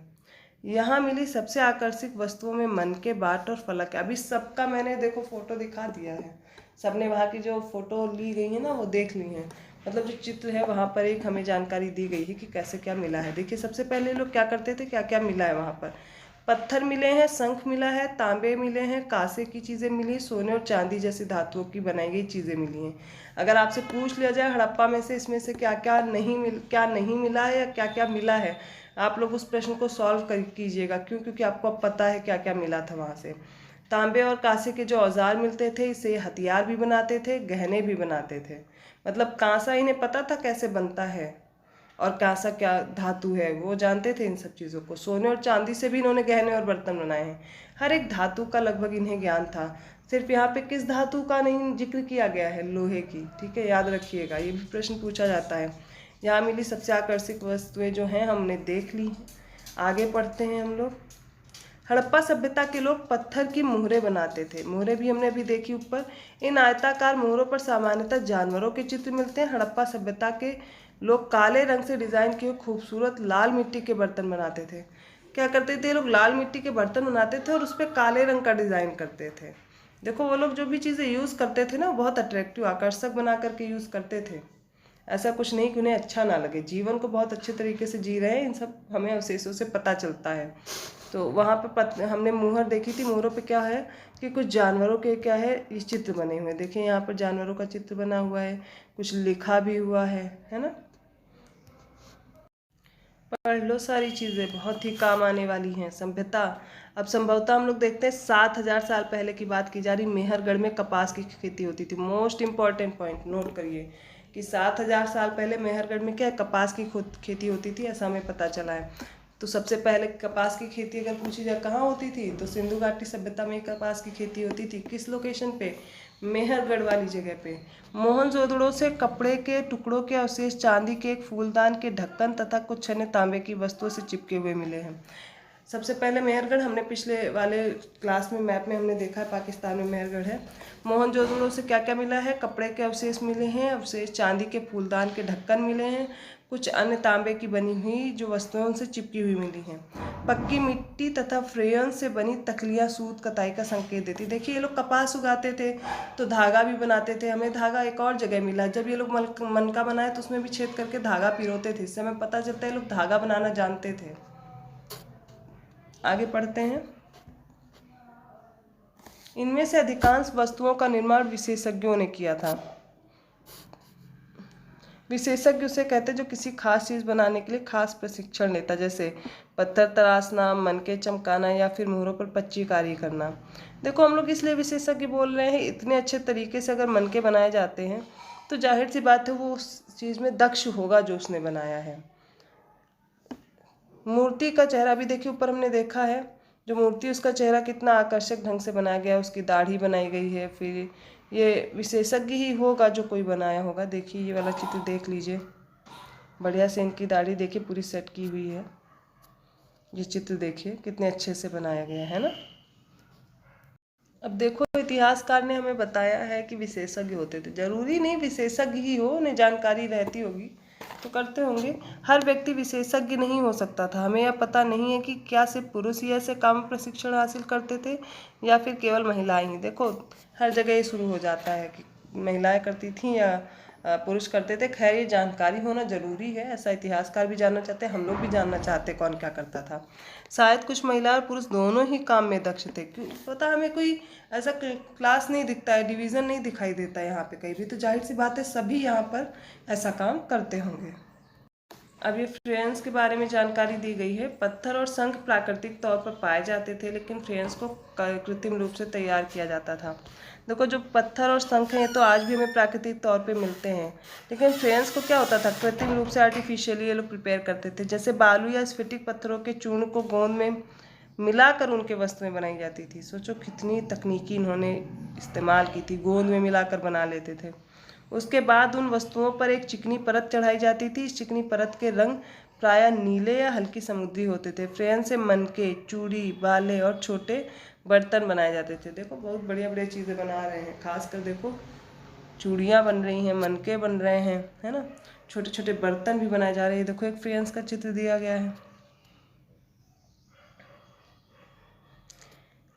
यहाँ मिली सबसे आकर्षक वस्तुओं में मनके, बाट और फलक है। अभी सबका मैंने देखो फोटो दिखा दिया है, सबने वहाँ की जो फोटो ली गई है ना वो देख ली हैं। मतलब जो चित्र है वहाँ पर एक हमें जानकारी दी गई है कि कैसे क्या मिला है। देखिए सबसे पहले लोग क्या करते थे, क्या क्या मिला है वहाँ पर। पत्थर मिले हैं, शंख मिला है, तांबे मिले हैं, कांसे की चीज़ें मिली, सोने और चांदी जैसी धातुओं की बनाई गई चीज़ें मिली हैं। अगर आपसे पूछ लिया जाए हड़प्पा में से इसमें से क्या क्या नहीं मिला है या क्या क्या मिला है, आप लोग उस प्रश्न को सॉल्व कीजिएगा। क्यों? क्योंकि आपको अब पता है क्या क्या मिला था वहाँ से। तांबे और कांसे के जो औजार मिलते थे इससे हथियार भी बनाते थे, गहने भी बनाते थे। मतलब कांसा इन्हें पता था कैसे बनता है और कांसा क्या धातु है, वो जानते थे इन सब चीज़ों को। सोने और चांदी से भी इन्होंने गहने और बर्तन बनाए हैं। हर एक धातु का लगभग इन्हें ज्ञान था। सिर्फ यहाँ पे किस धातु का नहीं जिक्र किया गया है, लोहे की, ठीक है, याद रखिएगा, ये भी प्रश्न पूछा जाता है। यहाँ मिली सबसे आकर्षक वस्तुएं जो हैं हमने देख ली हैं। आगे पढ़ते हैं हम लोग। हड़प्पा सभ्यता के लोग पत्थर की मोहरें बनाते थे। मोहरें भी हमने अभी देखी ऊपर। इन आयताकार मोहरों पर सामान्यतः जानवरों के चित्र मिलते हैं। हड़प्पा सभ्यता के लोग काले रंग से डिज़ाइन किए खूबसूरत लाल मिट्टी के बर्तन बनाते थे। क्या करते थे लोग, लाल मिट्टी के बर्तन बनाते थे और उस पर काले रंग का डिज़ाइन करते थे। देखो वो लोग जो भी चीज़ें यूज़ करते थे ना, बहुत अट्रैक्टिव आकर्षक बना करके यूज़ करते थे। ऐसा कुछ नहीं कि उन्हें अच्छा ना लगे, जीवन को बहुत अच्छे तरीके से जी रहे हैं, इन सब हमें अवशेषों से पता चलता है। तो वहाँ पे हमने मुहर देखी थी, मुहरों पे क्या है कि कुछ जानवरों के क्या है ये चित्र बने हुए हैं। देखिए यहाँ पर जानवरों का चित्र बना हुआ है, कुछ लिखा भी हुआ है ना। पढ़ लो, सारी चीज़ें बहुत ही काम आने वाली हैं। सभ्यता, अब संभवतः हम लोग देखते हैं 7,000 साल पहले की बात की जा रही, मेहरगढ़ में कपास की खेती होती थी। मोस्ट इम्पॉर्टेंट पॉइंट नोट करिए कि 7,000 साल पहले मेहरगढ़ में क्या कपास की खेती होती थी, ऐसा हमें पता चला है। तो सबसे पहले कपास की खेती अगर पूछी जाए कहाँ होती थी, तो सिंधु घाटी सभ्यता में कपास की खेती होती थी। किस लोकेशन पे? मेहरगढ़ वाली जगह पे। मोहनजोदड़ो से कपड़े के टुकड़ों के अवशेष, चांदी के एक फूलदान के ढक्कन तथा कुछ अन्य तांबे की वस्तुओं से चिपके हुए मिले हैं। सबसे पहले मेहरगढ़ हमने पिछले वाले क्लास में मैप में हमने देखा है, पाकिस्तान में मेहरगढ़ है। मोहनजोदड़ो से क्या क्या मिला है? कपड़े के अवशेष मिले हैं, अवशेष चांदी के फूलदान के ढक्कन मिले हैं, कुछ अन्य तांबे की बनी हुई जो वस्तुएं उनसे चिपकी हुई मिली हैं। पक्की मिट्टी तथा फ्रेयन से बनी तकलियां सूत कताई का संकेत देती। देखिए ये लोग कपास उगाते थे तो धागा भी बनाते थे। हमें धागा एक और जगह मिला, जब ये लोग मनका बनाए तो उसमें भी छेद करके धागा पिरोते थे। इससे हमें पता चलता है ये लोग धागा बनाना जानते थे। आगे पढ़ते हैं। इनमें से अधिकांश वस्तुओं का निर्माण विशेषज्ञों ने किया था। विशेषज्ञ उसे कहते हैं जो किसी खास चीज़ बनाने के लिए खास प्रशिक्षण लेता, जैसे पत्थर तराशना, मनके चमकाना या फिर मोहरों पर पच्चीकारी करना। देखो हम लोग इसलिए विशेषज्ञ बोल रहे हैं, इतने अच्छे तरीके से अगर मनके बनाए जाते हैं तो जाहिर सी बात है वो उस चीज़ में दक्ष होगा जो उसने बनाया है। मूर्ति का चेहरा भी देखिए, ऊपर हमने देखा है जो मूर्ति, उसका चेहरा कितना आकर्षक ढंग से बनाया गया है, उसकी दाढ़ी बनाई गई है। फिर ये विशेषज्ञ ही होगा जो कोई बनाया होगा। देखिए ये वाला चित्र देख लीजिए, बढ़िया से इनकी दाढ़ी देखिए पूरी सेट की हुई है। ये चित्र देखिए कितने अच्छे से बनाया गया है ना। अब देखो इतिहासकार ने हमें बताया है कि विशेषज्ञ होते थे, जरूरी नहीं विशेषज्ञ ही हो, उन्हें जानकारी रहती होगी तो करते होंगे। हर व्यक्ति विशेषज्ञ नहीं हो सकता था। हमें यह पता नहीं है कि क्या सिर्फ पुरुष ही ऐसे काम प्रशिक्षण हासिल करते थे या फिर केवल महिलाएं ही। देखो हर जगह ये शुरू हो जाता है कि महिलाएं करती थीं या पुरुष करते थे। खैर ये जानकारी होना जरूरी है, ऐसा इतिहासकार भी जानना चाहते हैं, हम लोग भी जानना चाहते हैं कौन क्या करता था। शायद कुछ महिला और पुरुष दोनों ही काम में दक्ष थे। क्यों पता, हमें कोई ऐसा क्लास नहीं दिखता है, डिवीज़न नहीं दिखाई देता है यहाँ पे कहीं भी, तो जाहिर सी बात है सभी यहाँ पर ऐसा काम करते होंगे। अब ये फ्रेंस के बारे में जानकारी दी गई है। पत्थर और शंख प्राकृतिक तौर पर पाए जाते थे, लेकिन फ्रेंस को कृत्रिम रूप से तैयार किया जाता था। देखो जो पत्थर और शंख हैं तो आज भी हमें प्राकृतिक तौर पे मिलते हैं, लेकिन फ्रेंस को क्या होता था, कृत्रिम रूप से आर्टिफिशियली ये लोग प्रिपेयर करते थे। जैसे बालू या स्फटिक पत्थरों के चूर्ण को गोंद में मिलाकर उनके वस्तुएं बनाई जाती थी। सोचो कितनी तकनीकी इन्होंने इस्तेमाल की थी, गोंद में मिलाकर बना लेते थे। उसके बाद उन वस्तुओं पर एक चिकनी परत चढ़ाई जाती थी। इस चिकनी परत के रंग प्रायः नीले या हल्की समुद्री होते थे। फ्रेन से मनके, चूड़ी, बाले और छोटे बर्तन बनाए जाते थे। देखो बहुत बढ़िया बढ़िया चीज़ें बना रहे हैं, खासकर देखो चूड़ियाँ बन रही हैं, मनके बन रहे हैं, है ना, छोटे छोटे बर्तन भी बनाए जा रहे हैं। देखो एक फ्रेंस का चित्र दिया गया है।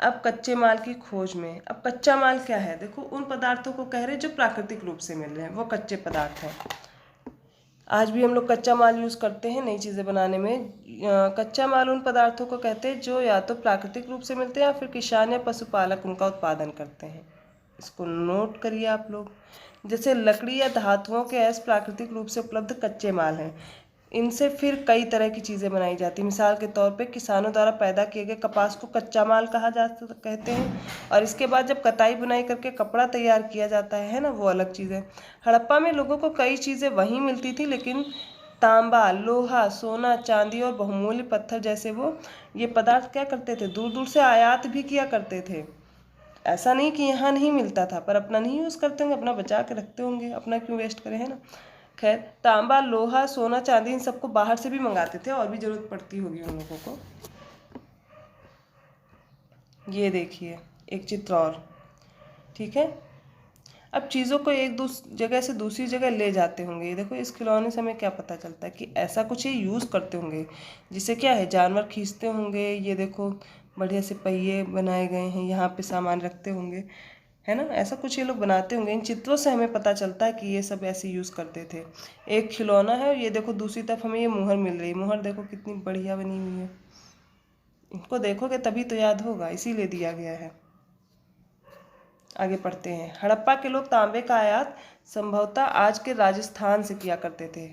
अब कच्चे माल की खोज में। अब कच्चा माल क्या है? देखो उन पदार्थों को कह रहे हैं जो प्राकृतिक रूप से मिल रहे हैं, वो कच्चे पदार्थ हैं। आज भी हम लोग कच्चा माल यूज़ करते हैं नई चीज़ें बनाने में। कच्चा माल उन पदार्थों को कहते हैं जो या तो प्राकृतिक रूप से मिलते हैं या फिर किसान या पशुपालक उनका उत्पादन करते हैं। इसको नोट करिए आप लोग। जैसे लकड़ी या धातुओं के ऐसे प्राकृतिक रूप से उपलब्ध कच्चे माल हैं, इनसे फिर कई तरह की चीज़ें बनाई जाती हैं। मिसाल के तौर पे किसानों द्वारा पैदा किए गए कपास को कच्चा माल कहते हैं, और इसके बाद जब कताई बुनाई करके कपड़ा तैयार किया जाता है ना, वो अलग चीज़ है। हड़प्पा में लोगों को कई चीज़ें वहीं मिलती थी, लेकिन तांबा, लोहा, सोना, चांदी और बहुमूल्य पत्थर जैसे वो ये पदार्थ क्या करते थे, दूर दूर से आयात भी किया करते थे। ऐसा नहीं कि यहाँ नहीं मिलता था, पर अपना नहीं यूज़ करते होंगे, अपना बचा के रखते होंगे, अपना क्यों वेस्ट करें, है ना। खैर तांबा, लोहा, सोना, चांदी इन सबको बाहर से भी मंगाते थे, और भी ज़रूरत पड़ती होगी उन लोगों को। ये देखिए एक चित्र और, ठीक है। अब चीज़ों को एक जगह से दूसरी जगह ले जाते होंगे। ये देखो इस खिलौने से हमें क्या पता चलता है कि ऐसा कुछ ये यूज़ करते होंगे, जिसे क्या है जानवर खींचते होंगे। ये देखो बढ़िया से पहिए बनाए गए हैं, यहाँ पे सामान रखते होंगे, है ना। ऐसा कुछ ये लोग बनाते होंगे। इन चित्रों से हमें पता चलता है कि ये सब ऐसे यूज़ करते थे। एक खिलौना है, ये देखो दूसरी तरफ हमें ये मुहर मिल रही है। मुहर देखो कितनी बढ़िया बनी हुई है, इनको देखोगे तभी तो याद होगा, इसीलिए दिया गया है। आगे पढ़ते हैं। हड़प्पा के लोग तांबे का आयात संभवतः आज के राजस्थान से किया करते थे।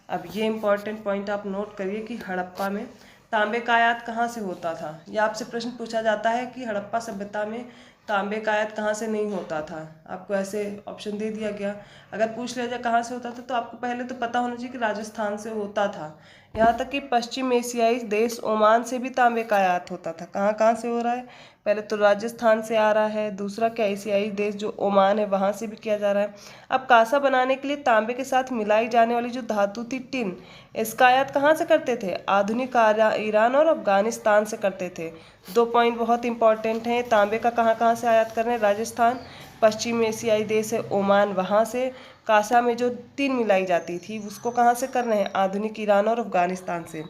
अब ये इम्पॉर्टेंट पॉइंट आप नोट करिए कि हड़प्पा में तांबे का आयात कहाँ से होता था। या आपसे प्रश्न पूछा जाता है कि हड़प्पा सभ्यता में तांबे का आयात कहाँ से नहीं होता था। आपको ऐसे ऑप्शन दे दिया गया। अगर पूछ लिया जाए कहाँ से होता था तो आपको पहले तो पता होना चाहिए कि राजस्थान से होता था। यहाँ तक कि पश्चिम एशियाई देश ओमान से भी तांबे का आयात होता था। कहाँ कहाँ से हो रहा है, पहले तो राजस्थान से आ रहा है, दूसरा क्या एशियाई देश जो ओमान है वहाँ से भी किया जा रहा है। अब कांसा बनाने के लिए तांबे के साथ मिलाई जाने वाली जो धातु थी टिन, इसका आयात कहाँ से करते थे, आधुनिक ईरान और अफगानिस्तान से करते थे। 2 पॉइंट बहुत इंपॉर्टेंट हैं। तांबे का कहाँ कहाँ से आयात कर रहे हैं, राजस्थान, पश्चिम एशियाई देश है ओमान वहाँ से, कांसा में जो टिन मिलाई जाती थी उसको कहाँ से कर रहे हैं, आधुनिक ईरान और अफगानिस्तान से।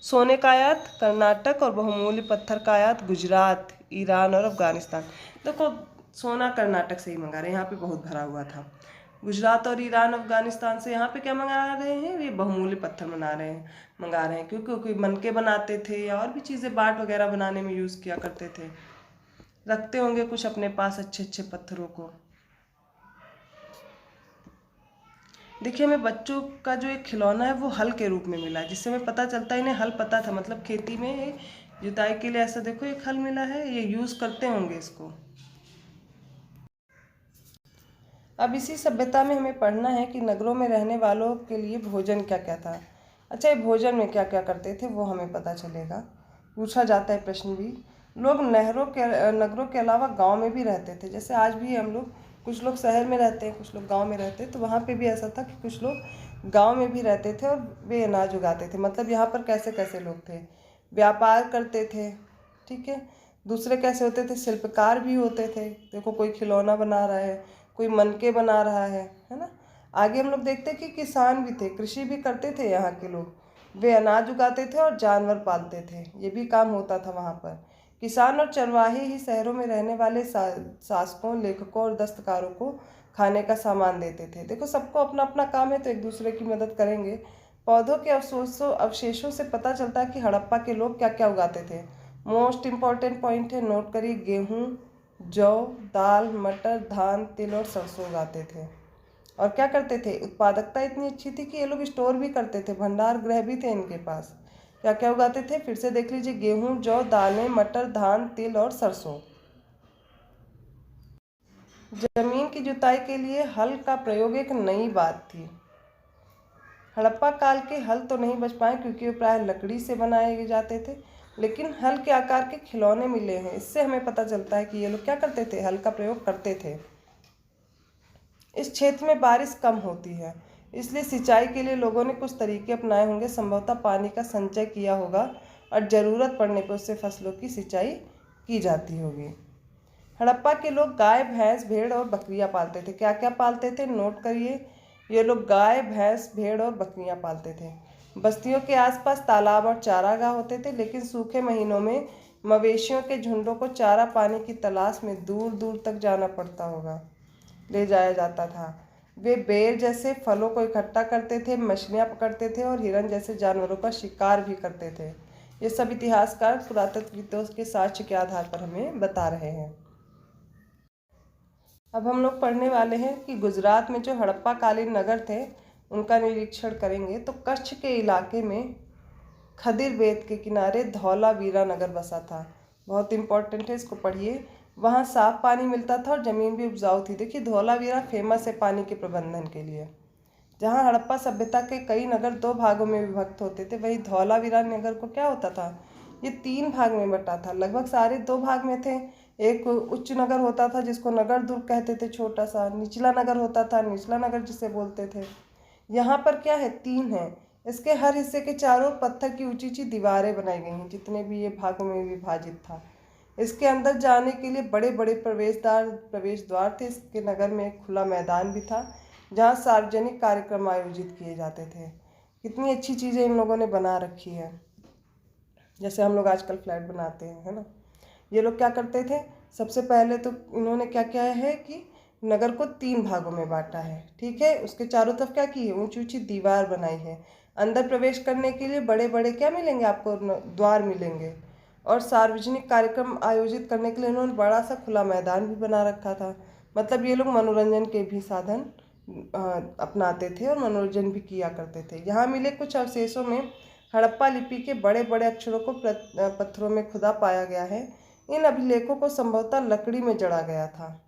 सोने का आयात कर्नाटक और बहुमूल्य पत्थर का आयात गुजरात, ईरान और अफगानिस्तान। देखो सोना कर्नाटक से ही मंगा रहे हैं, यहाँ पे बहुत भरा हुआ था। गुजरात और ईरान अफगानिस्तान से यहाँ पे क्या मंगा रहे हैं, ये बहुमूल्य पत्थर मंगा रहे हैं क्योंकि मनके बनाते थे या और भी चीज़ें बाट वगैरह बनाने में यूज़ किया करते थे। रखते होंगे कुछ अपने पास अच्छे अच्छे पत्थरों को। देखिए हमें बच्चों का जो एक खिलौना है वो हल के रूप में मिला, जिससे हमें पता चलता है इन्हें हल पता था। मतलब खेती में जुताई के लिए ऐसा देखो एक हल मिला है, ये यूज़ करते होंगे इसको। अब इसी सभ्यता में हमें पढ़ना है कि नगरों में रहने वालों के लिए भोजन क्या क्या था। अच्छा, ये भोजन में क्या क्या करते थे वो हमें पता चलेगा, पूछा जाता है प्रश्न भी। लोग नगरों के अलावा गांव में भी रहते थे। जैसे आज भी हम लोग, कुछ लोग शहर में रहते हैं, कुछ लोग गांव में रहते हैं, तो वहाँ पे भी ऐसा था कि कुछ लोग गांव में भी रहते थे और वे अनाज उगाते थे। मतलब यहाँ पर कैसे कैसे लोग थे, व्यापार करते थे, ठीक है। दूसरे कैसे होते थे, शिल्पकार भी होते थे। देखो कोई खिलौना बना रहा है, कोई मनके बना रहा है ना। आगे हम लोग देखते हैं कि किसान भी थे, कृषि भी करते थे यहाँ के लोग। वे अनाज उगाते थे और जानवर पालते थे, ये भी काम होता था वहाँ पर। किसान और चरवाहे ही शहरों में रहने वाले शासकों, लेखकों और दस्तकारों को खाने का सामान देते थे। देखो सबको अपना अपना काम है तो एक दूसरे की मदद करेंगे। पौधों के अवशेषों से पता चलता है कि हड़प्पा के लोग क्या क्या उगाते थे। मोस्ट इम्पॉर्टेंट पॉइंट है, नोट करिए, गेहूँ, जौ, दाल, मटर, धान, तिल और सरसों उगाते थे। और क्या करते थे, उत्पादकता इतनी अच्छी थी कि ये लोग स्टोर भी करते थे, भंडार गृह भी थे इनके पास। क्या क्या उगाते थे, फिर से देख लीजिए, गेहूं, जौ, दालें, मटर, धान, तिल और सरसों। जमीन की जुताई के लिए हल का प्रयोग एक नई बात थी। हड़प्पा काल के हल तो नहीं बच पाए क्योंकि वे प्राय लकड़ी से बनाए जाते थे, लेकिन हल के आकार के खिलौने मिले हैं। इससे हमें पता चलता है कि ये लोग क्या करते थे, हल का प्रयोग करते थे। इस क्षेत्र में बारिश कम होती है, इसलिए सिंचाई के लिए लोगों ने कुछ तरीके अपनाए होंगे। संभवतः पानी का संचय किया होगा और ज़रूरत पड़ने पर उससे फसलों की सिंचाई की जाती होगी। हड़प्पा के लोग गाय, भैंस, भेड़ और बकरियां पालते थे। क्या क्या पालते थे, नोट करिए। ये लोग गाय, भैंस, भेड़ और बकरियां पालते थे। बस्तियों के आसपास तालाब और चारागाह होते थे, लेकिन सूखे महीनों में मवेशियों के झुंडों को चारा पाने की तलाश में दूर दूर तक जाना पड़ता होगा, ले जाया जाता था। वे बेर जैसे फलों को इकट्ठा करते थे, मछलियाँ पकड़ते थे और हिरन जैसे जानवरों का शिकार भी करते थे। ये सब इतिहासकार पुरातत्वविदों के साक्ष्य के आधार पर हमें बता रहे हैं। अब हम लोग पढ़ने वाले हैं कि गुजरात में जो हड़प्पा कालीन नगर थे उनका निरीक्षण करेंगे। तो कच्छ के इलाके में खदिर बेत के किनारे धौलावीरा नगर बसा था। बहुत इंपॉर्टेंट है, इसको पढ़िए। वहाँ साफ पानी मिलता था और ज़मीन भी उपजाऊ थी। देखिए धौलावीरा फेमस है पानी के प्रबंधन के लिए। जहाँ हड़प्पा सभ्यता के कई नगर 2 भागों में विभक्त होते थे, वही धौलावीरा नगर को क्या होता था, ये 3 भाग में बटा था। लगभग सारे 2 भाग में थे। एक उच्च नगर होता था जिसको नगर दुर्ग कहते थे, छोटा सा। निचला नगर होता था, निचला नगर जिसे बोलते थे। यहाँ पर क्या है, 3 है। इसके हर हिस्से के चारों पत्थर की ऊंची ऊंची दीवारें बनाई गई हैं, जितने भी ये भागों में विभाजित था। इसके अंदर जाने के लिए बड़े बड़े प्रवेश द्वार थे। इसके नगर में एक खुला मैदान भी था जहाँ सार्वजनिक कार्यक्रम आयोजित किए जाते थे। कितनी अच्छी चीज़ें इन लोगों ने बना रखी है, जैसे हम लोग आजकल फ्लैट बनाते हैं, है ना। ये लोग क्या करते थे, सबसे पहले तो इन्होंने क्या किया है कि नगर को 3 भागों में बांटा है, ठीक है। उसके चारों तरफ क्या की है, ऊंची ऊंची दीवार बनाई है। अंदर प्रवेश करने के लिए बड़े बड़े क्या मिलेंगे आपको, द्वार मिलेंगे। और सार्वजनिक कार्यक्रम आयोजित करने के लिए इन्होंने बड़ा सा खुला मैदान भी बना रखा था। मतलब ये लोग मनोरंजन के भी साधन अपनाते थे और मनोरंजन भी किया करते थे। यहाँ मिले कुछ अवशेषों में हड़प्पा लिपि के बड़े बड़े अक्षरों को पत्थरों में खुदा पाया गया है। इन अभिलेखों को संभवतः लकड़ी में जड़ा गया था।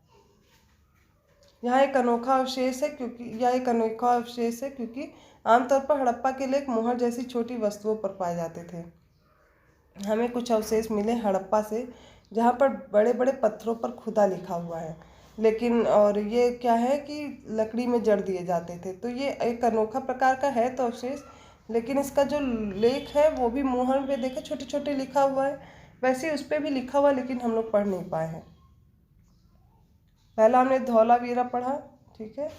यहाँ एक अनोखा अवशेष है क्योंकि आमतौर पर हड़प्पा के लेख मोहर जैसी छोटी वस्तुओं पर पाए जाते थे। हमें कुछ अवशेष मिले हड़प्पा से जहाँ पर बड़े बड़े पत्थरों पर खुदा लिखा हुआ है, लेकिन और ये क्या है कि लकड़ी में जड़ दिए जाते थे। तो ये एक अनोखा प्रकार का है तो अवशेष, लेकिन इसका जो लेख है वो भी मोहर में देखे छोटे छोटे लिखा हुआ है, वैसे उस पर भी लिखा हुआ, लेकिन हम लोग पढ़ नहीं पाए हैं। पहला हमने धौलावीरा पढ़ा, ठीक है।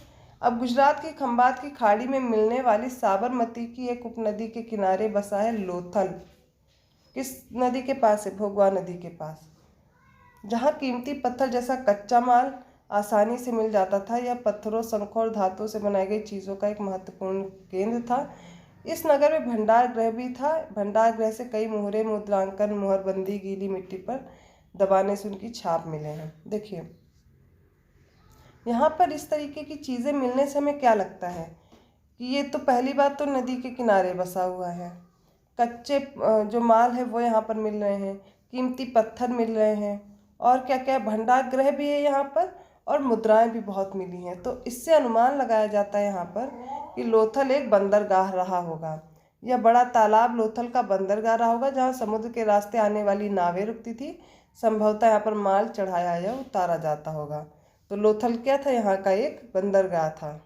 अब गुजरात की खंबात की खाड़ी में मिलने वाली साबरमती की एक उपनदी के किनारे बसा है लोथल। किस नदी के पास है, भोगवा नदी के पास, जहाँ कीमती पत्थर जैसा कच्चा माल आसानी से मिल जाता था। यह पत्थरों, शंखों और धातुओं से बनाई गई चीज़ों का एक महत्वपूर्ण केंद्र था। इस नगर में भंडार गृह भी था। भंडार गृह से कई मोहरे, मुद्रांकन, मोहरबंदी गीली मिट्टी पर दबाने से उनकी छाप मिले हैं। देखिए यहाँ पर इस तरीके की चीज़ें मिलने से हमें क्या लगता है कि ये तो पहली बात तो नदी के किनारे बसा हुआ है, कच्चे जो माल है वो यहाँ पर मिल रहे हैं, कीमती पत्थर मिल रहे हैं, और क्या क्या भंडार गृह भी है यहाँ पर, और मुद्राएं भी बहुत मिली हैं। तो इससे अनुमान लगाया जाता है यहाँ पर कि लोथल एक बंदरगाह रहा होगा। यह बड़ा तालाब लोथल का बंदरगाह रहा होगा, जहाँ समुद्र के रास्ते आने वाली नावें रुकती थी। संभवतः यहाँ पर माल चढ़ाया या उतारा जाता होगा। तो लोथल क्या था, यहाँ का एक बंदरगाह था।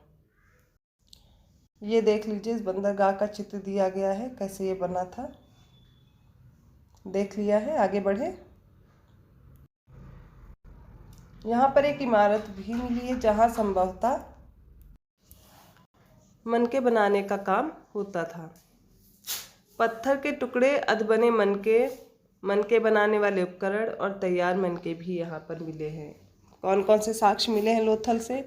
ये देख लीजिए, इस बंदरगाह का चित्र दिया गया है, कैसे ये बना था, देख लिया है। आगे बढ़े, यहाँ पर एक इमारत भी मिली है जहाँ संभवतः मनके बनाने का काम होता था। पत्थर के टुकड़े, अधबने मनके बनाने वाले उपकरण और तैयार मनके भी यहाँ पर मिले हैं। कौन कौन से साक्ष्य मिले हैं लोथल से,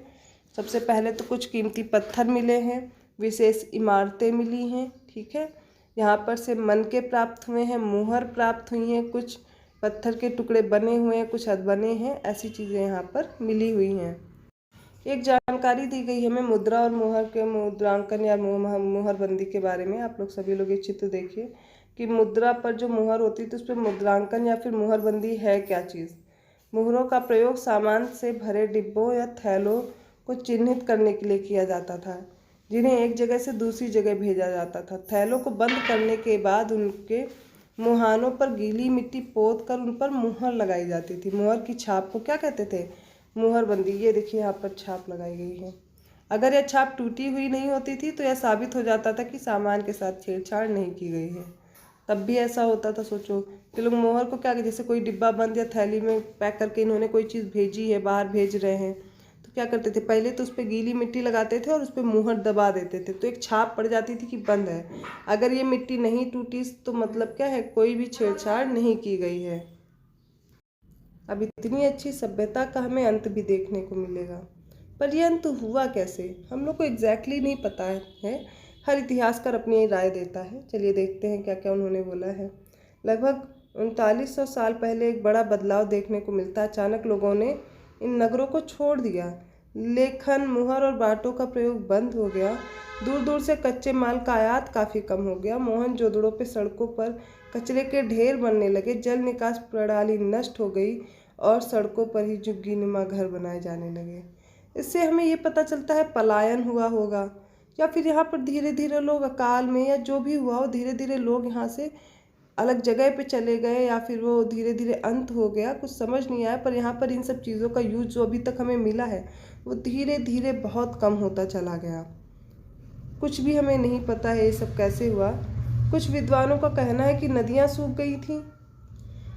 सबसे पहले तो कुछ कीमती पत्थर मिले हैं, विशेष इमारतें मिली हैं, ठीक है। यहाँ पर से मनके प्राप्त हुए हैं, मुहर प्राप्त हुई हैं, कुछ पत्थर के टुकड़े बने हुए हैं, कुछ अधबने हैं, ऐसी चीज़ें यहाँ पर मिली हुई हैं। एक जानकारी दी गई है हमें मुद्रा और मुहर के मुद्रांकन या मुहरबंदी के बारे में। आप लोग सभी लोग ये चित्र देखिए कि मुद्रा पर जो मुहर होती है तो उस पर मुद्रांकन या फिर मुहरबंदी है क्या चीज़। मुहरों का प्रयोग सामान से भरे डिब्बों या थैलों को चिन्हित करने के लिए किया जाता था, जिन्हें एक जगह से दूसरी जगह भेजा जाता था। थैलों को बंद करने के बाद उनके मुहानों पर गीली मिट्टी पोत कर उन पर मुहर लगाई जाती थी। मुहर की छाप को क्या कहते थे, मुहरबंदी। ये देखिए यहाँ पर छाप लगाई गई है। अगर यह छाप टूटी हुई नहीं होती थी तो यह साबित हो जाता था कि सामान के साथ छेड़छाड़ नहीं की गई है। तब भी ऐसा होता था, सोचो कि लोग मोहर को क्या, जैसे कोई डिब्बा बंद या थैली में पैक करके इन्होंने कोई चीज़ भेजी है, बाहर भेज रहे हैं, तो क्या करते थे, पहले तो उस पर गीली मिट्टी लगाते थे और उस पर मुहर दबा देते थे, तो एक छाप पड़ जाती थी कि बंद है। अगर ये मिट्टी नहीं टूटी तो मतलब क्या है, कोई भी छेड़छाड़ नहीं की गई है। अब इतनी अच्छी सभ्यता का हमें अंत भी देखने को मिलेगा, पर यह अंत हुआ कैसे हम लोग को एग्जैक्टली नहीं पता है। हर इतिहासकार अपनी राय देता है। चलिए देखते हैं क्या क्या उन्होंने बोला है। लगभग 3900 साल पहले एक बड़ा बदलाव देखने को मिलता है। अचानक लोगों ने इन नगरों को छोड़ दिया। लेखन, मुहर और बाटों का प्रयोग बंद हो गया। दूर दूर से कच्चे माल का आयात काफ़ी कम हो गया। मोहनजोदड़ो पे सड़कों पर कचरे के ढेर बनने लगे। जल निकास प्रणाली नष्ट हो गई और सड़कों पर ही झुग्गीनुमा घर बनाए जाने लगे। इससे हमें ये पता चलता है पलायन हुआ होगा, या फिर यहाँ पर धीरे धीरे लोग अकाल में या जो भी हुआ हो, धीरे धीरे लोग यहाँ से अलग जगह पे चले गए, या फिर वो धीरे धीरे अंत हो गया, कुछ समझ नहीं आया। पर यहाँ पर इन सब चीज़ों का यूज जो अभी तक हमें मिला है वो धीरे धीरे बहुत कम होता चला गया। कुछ भी हमें नहीं पता है ये सब कैसे हुआ। कुछ विद्वानों का कहना है कि नदियाँ सूख गई थीं,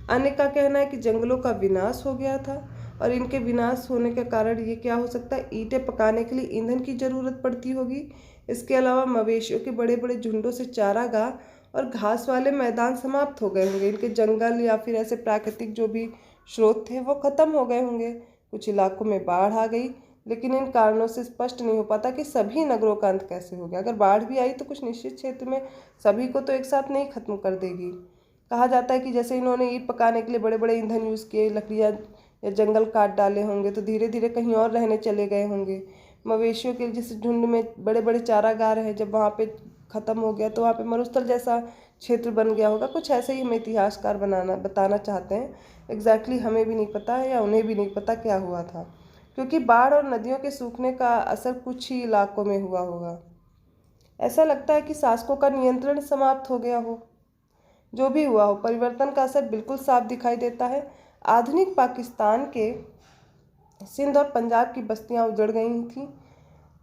अन्य का कहना है कि जंगलों का विनाश हो गया था, और इनके विनाश होने के कारण ये क्या हो सकता है, ईंटें पकाने के लिए ईंधन की ज़रूरत पड़ती होगी। इसके अलावा मवेशियों के बड़े बड़े झुंडों से चारागाह और घास वाले मैदान समाप्त हो गए होंगे। इनके जंगल या फिर ऐसे प्राकृतिक जो भी स्रोत थे वो खत्म हो गए होंगे। कुछ इलाकों में बाढ़ आ गई, लेकिन इन कारणों से स्पष्ट नहीं हो पाता कि सभी नगरों का अंत कैसे हो गया। अगर बाढ़ भी आई तो कुछ निश्चित क्षेत्र में सभी को तो एक साथ नहीं खत्म कर देगी। कहा जाता है कि जैसे इन्होंने ईंट पकाने के लिए बड़े बड़े ईंधन यूज़ किए, लकड़ियाँ या जंगल काट डाले होंगे, तो धीरे धीरे कहीं और रहने चले गए होंगे। मवेशियों के जिस झुंड में बड़े बड़े चारागाह हैं, जब वहाँ पे ख़त्म हो गया तो वहाँ पे मरुस्थल जैसा क्षेत्र बन गया होगा। कुछ ऐसे ही हमें इतिहासकार बताना चाहते हैं। एग्जैक्टली हमें भी नहीं पता है या उन्हें भी नहीं पता क्या हुआ था, क्योंकि बाढ़ और नदियों के सूखने का असर कुछ ही इलाकों में हुआ होगा। ऐसा लगता है कि शासकों का नियंत्रण समाप्त हो गया हो। जो भी हुआ हो, परिवर्तन का असर बिल्कुल साफ दिखाई देता है। आधुनिक पाकिस्तान के सिंध और पंजाब की बस्तियां उजड़ गई थीं।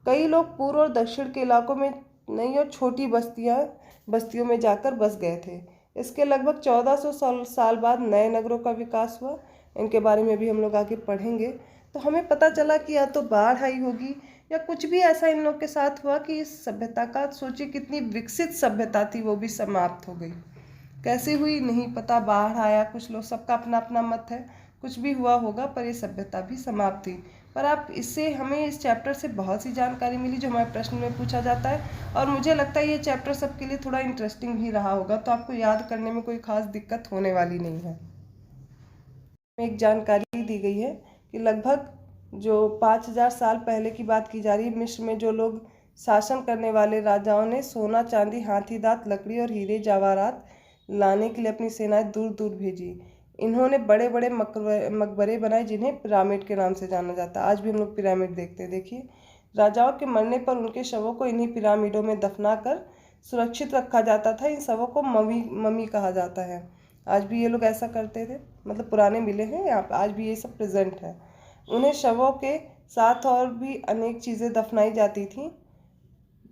कई लोग पूर्व और दक्षिण के इलाकों में नई और छोटी बस्तियों में जाकर बस गए थे। इसके लगभग 1400 साल बाद नए नगरों का विकास हुआ। इनके बारे में भी हम लोग आगे पढ़ेंगे। तो हमें पता चला कि या तो बाढ़ आई होगी या कुछ भी ऐसा इन लोग के साथ हुआ कि इस सभ्यता का, सोचिए कितनी विकसित सभ्यता थी, वो भी समाप्त हो गई। कैसे हुई नहीं पता, बाढ़ आया, कुछ लोग, सबका अपना अपना मत है, कुछ भी हुआ होगा, पर ये सभ्यता भी समाप्त थी। पर आप इससे, हमें इस चैप्टर से बहुत सी जानकारी मिली जो हमारे प्रश्न में पूछा जाता है, और मुझे लगता है ये चैप्टर सबके लिए थोड़ा इंटरेस्टिंग भी रहा होगा, तो आपको याद करने में कोई खास दिक्कत होने वाली नहीं है। एक जानकारी दी गई है कि लगभग जो 5000 साल पहले की बात की जा रही है, मिस्र में जो लोग शासन करने वाले राजाओं ने सोना, चांदी, हाथी दांत, लकड़ी और हीरे जवाहरात लाने के लिए अपनी सेनाएं दूर दूर भेजी। इन्होंने बड़े बड़े मकबरे बनाए जिन्हें पिरामिड के नाम से जाना जाता है। आज भी हम लोग पिरामिड देखते हैं। देखिए, राजाओं के मरने पर उनके शवों को इन्हीं पिरामिडों में दफना कर सुरक्षित रखा जाता था। इन शवों को ममी कहा जाता है। आज भी ये लोग ऐसा करते थे, मतलब पुराने मिले हैं यहाँ पर, आज भी ये सब प्रेजेंट है। उन्हें शवों के साथ और भी अनेक चीज़ें दफनाई जाती थीं।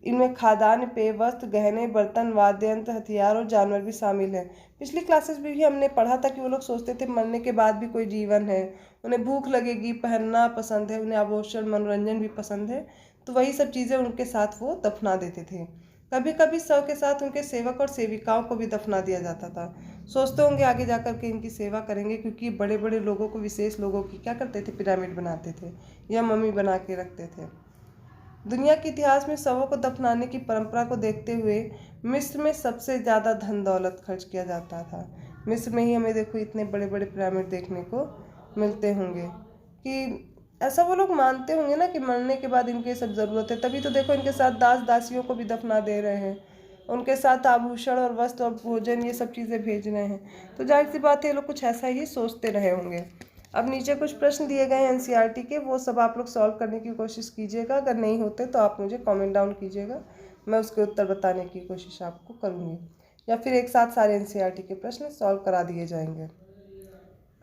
इनमें खाद्यान्न, पेय, वस्त्र, गहने, बर्तन, वाद्य यंत्र, हथियार और जानवर भी शामिल हैं। पिछली क्लासेस में भी हमने पढ़ा था कि वो लोग सोचते थे मरने के बाद भी कोई जीवन है, उन्हें भूख लगेगी, पहनना पसंद है, उन्हें आभूषण, मनोरंजन भी पसंद है, तो वही सब चीज़ें उनके साथ वो दफना देते थे। कभी कभी शव के साथ उनके सेवक और सेविकाओं को भी दफना दिया जाता था। सोचते होंगे आगे जाकर के इनकी सेवा करेंगे, क्योंकि बड़े बड़े लोगों को, विशेष लोगों की क्या करते थे, पिरामिड बनाते थे या मम्मी बना के रखते थे। दुनिया के इतिहास में शवों को दफनाने की परंपरा को देखते हुए मिस्र में सबसे ज़्यादा धन दौलत खर्च किया जाता था। मिस्र में ही हमें देखो इतने बड़े बड़े पिरामिड देखने को मिलते होंगे, कि ऐसा वो लोग मानते होंगे ना कि मरने के बाद इनके सब ज़रूरत है। तभी तो देखो इनके साथ दास दासियों को भी दफना दे रहे हैं, उनके साथ आभूषण और वस्त्र और भोजन, ये सब चीज़ें भेज रहे हैं। तो जाहिर सी बात है ये लोग कुछ ऐसा ही सोचते रहे होंगे। अब नीचे कुछ प्रश्न दिए गए हैं एनसीईआरटी के, वो सब आप लोग सॉल्व करने की कोशिश कीजिएगा। अगर नहीं होते तो आप मुझे कमेंट डाउन कीजिएगा, मैं उसके उत्तर बताने की कोशिश आपको करूँगी, या फिर एक साथ सारे एनसीईआरटी के प्रश्न सॉल्व करा दिए जाएंगे।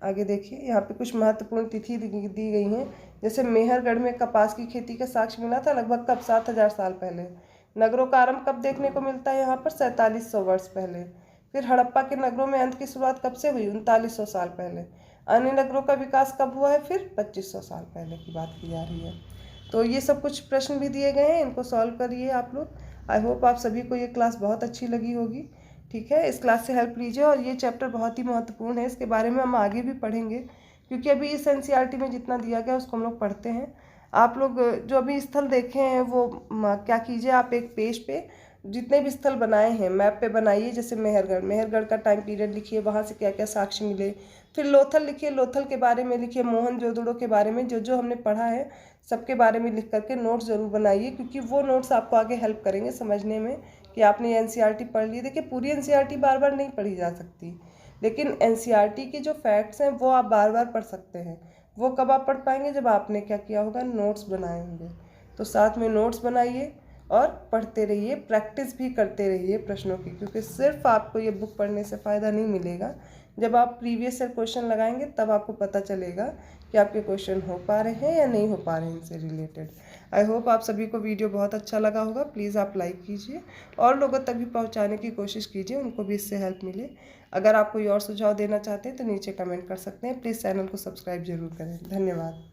आगे देखिए, यहाँ पे कुछ महत्वपूर्ण तिथि दी गई हैं। जैसे मेहरगढ़ में कपास की खेती का साक्ष्य मिला था, लगभग कब, 7000 साल पहले। नगरों का आरंभ कब देखने को मिलता है यहाँ पर, 4700 वर्ष पहले। फिर हड़प्पा के नगरों में अंत की शुरुआत कब से हुई, 3900 साल पहले। अन्य नगरों का विकास कब हुआ है, फिर 2500 साल पहले की बात की जा रही है। तो ये सब कुछ प्रश्न भी दिए गए हैं, इनको सॉल्व करिए आप लोग। आई होप आप सभी को ये क्लास बहुत अच्छी लगी होगी। ठीक है, इस क्लास से हेल्प लीजिए, और ये चैप्टर बहुत ही महत्वपूर्ण है, इसके बारे में हम आगे भी पढ़ेंगे, क्योंकि अभी इस एनसीईआरटी में जितना दिया गया उसको हम लोग पढ़ते हैं। आप लोग जो अभी स्थल देखे हैं वो क्या कीजिए, आप एक पेज पे जितने भी स्थल बनाए हैं मैप पे बनाइए। जैसे मेहरगढ़ का टाइम पीरियड लिखिए, वहाँ से क्या क्या साक्ष्य मिले। फिर लोथल लिखिए, लोथल के बारे में लिखिए, मोहनजोदड़ो के बारे में, जो जो हमने पढ़ा है सबके बारे में लिख करके नोट्स ज़रूर बनाइए, क्योंकि वो नोट्स आपको आगे हेल्प करेंगे समझने में कि आपने एनसीईआरटी पढ़ ली। देखिए, पूरी एनसीईआरटी बार बार नहीं पढ़ी जा सकती, लेकिन एनसीईआरटी के जो फैक्ट्स हैं वो आप बार बार पढ़ सकते हैं। वो कब आप पढ़ पाएंगे, जब आपने क्या किया होगा, नोट्स बनाए होंगे। तो साथ में नोट्स बनाइए और पढ़ते रहिए, प्रैक्टिस भी करते रहिए प्रश्नों की, क्योंकि सिर्फ आपको ये बुक पढ़ने से फ़ायदा नहीं मिलेगा। जब आप प्रीवियस ईयर क्वेश्चन लगाएंगे तब आपको पता चलेगा कि आपके क्वेश्चन हो पा रहे हैं या नहीं हो पा रहे हैं इनसे रिलेटेड। आई होप आप सभी को वीडियो बहुत अच्छा लगा होगा। प्लीज़ आप लाइक कीजिए और लोगों तक भी पहुंचाने की कोशिश कीजिए, उनको भी इससे हेल्प मिले। अगर आप कोई और सुझाव देना चाहते हैं तो नीचे कमेंट कर सकते हैं। प्लीज़ चैनल को सब्सक्राइब जरूर करें। धन्यवाद।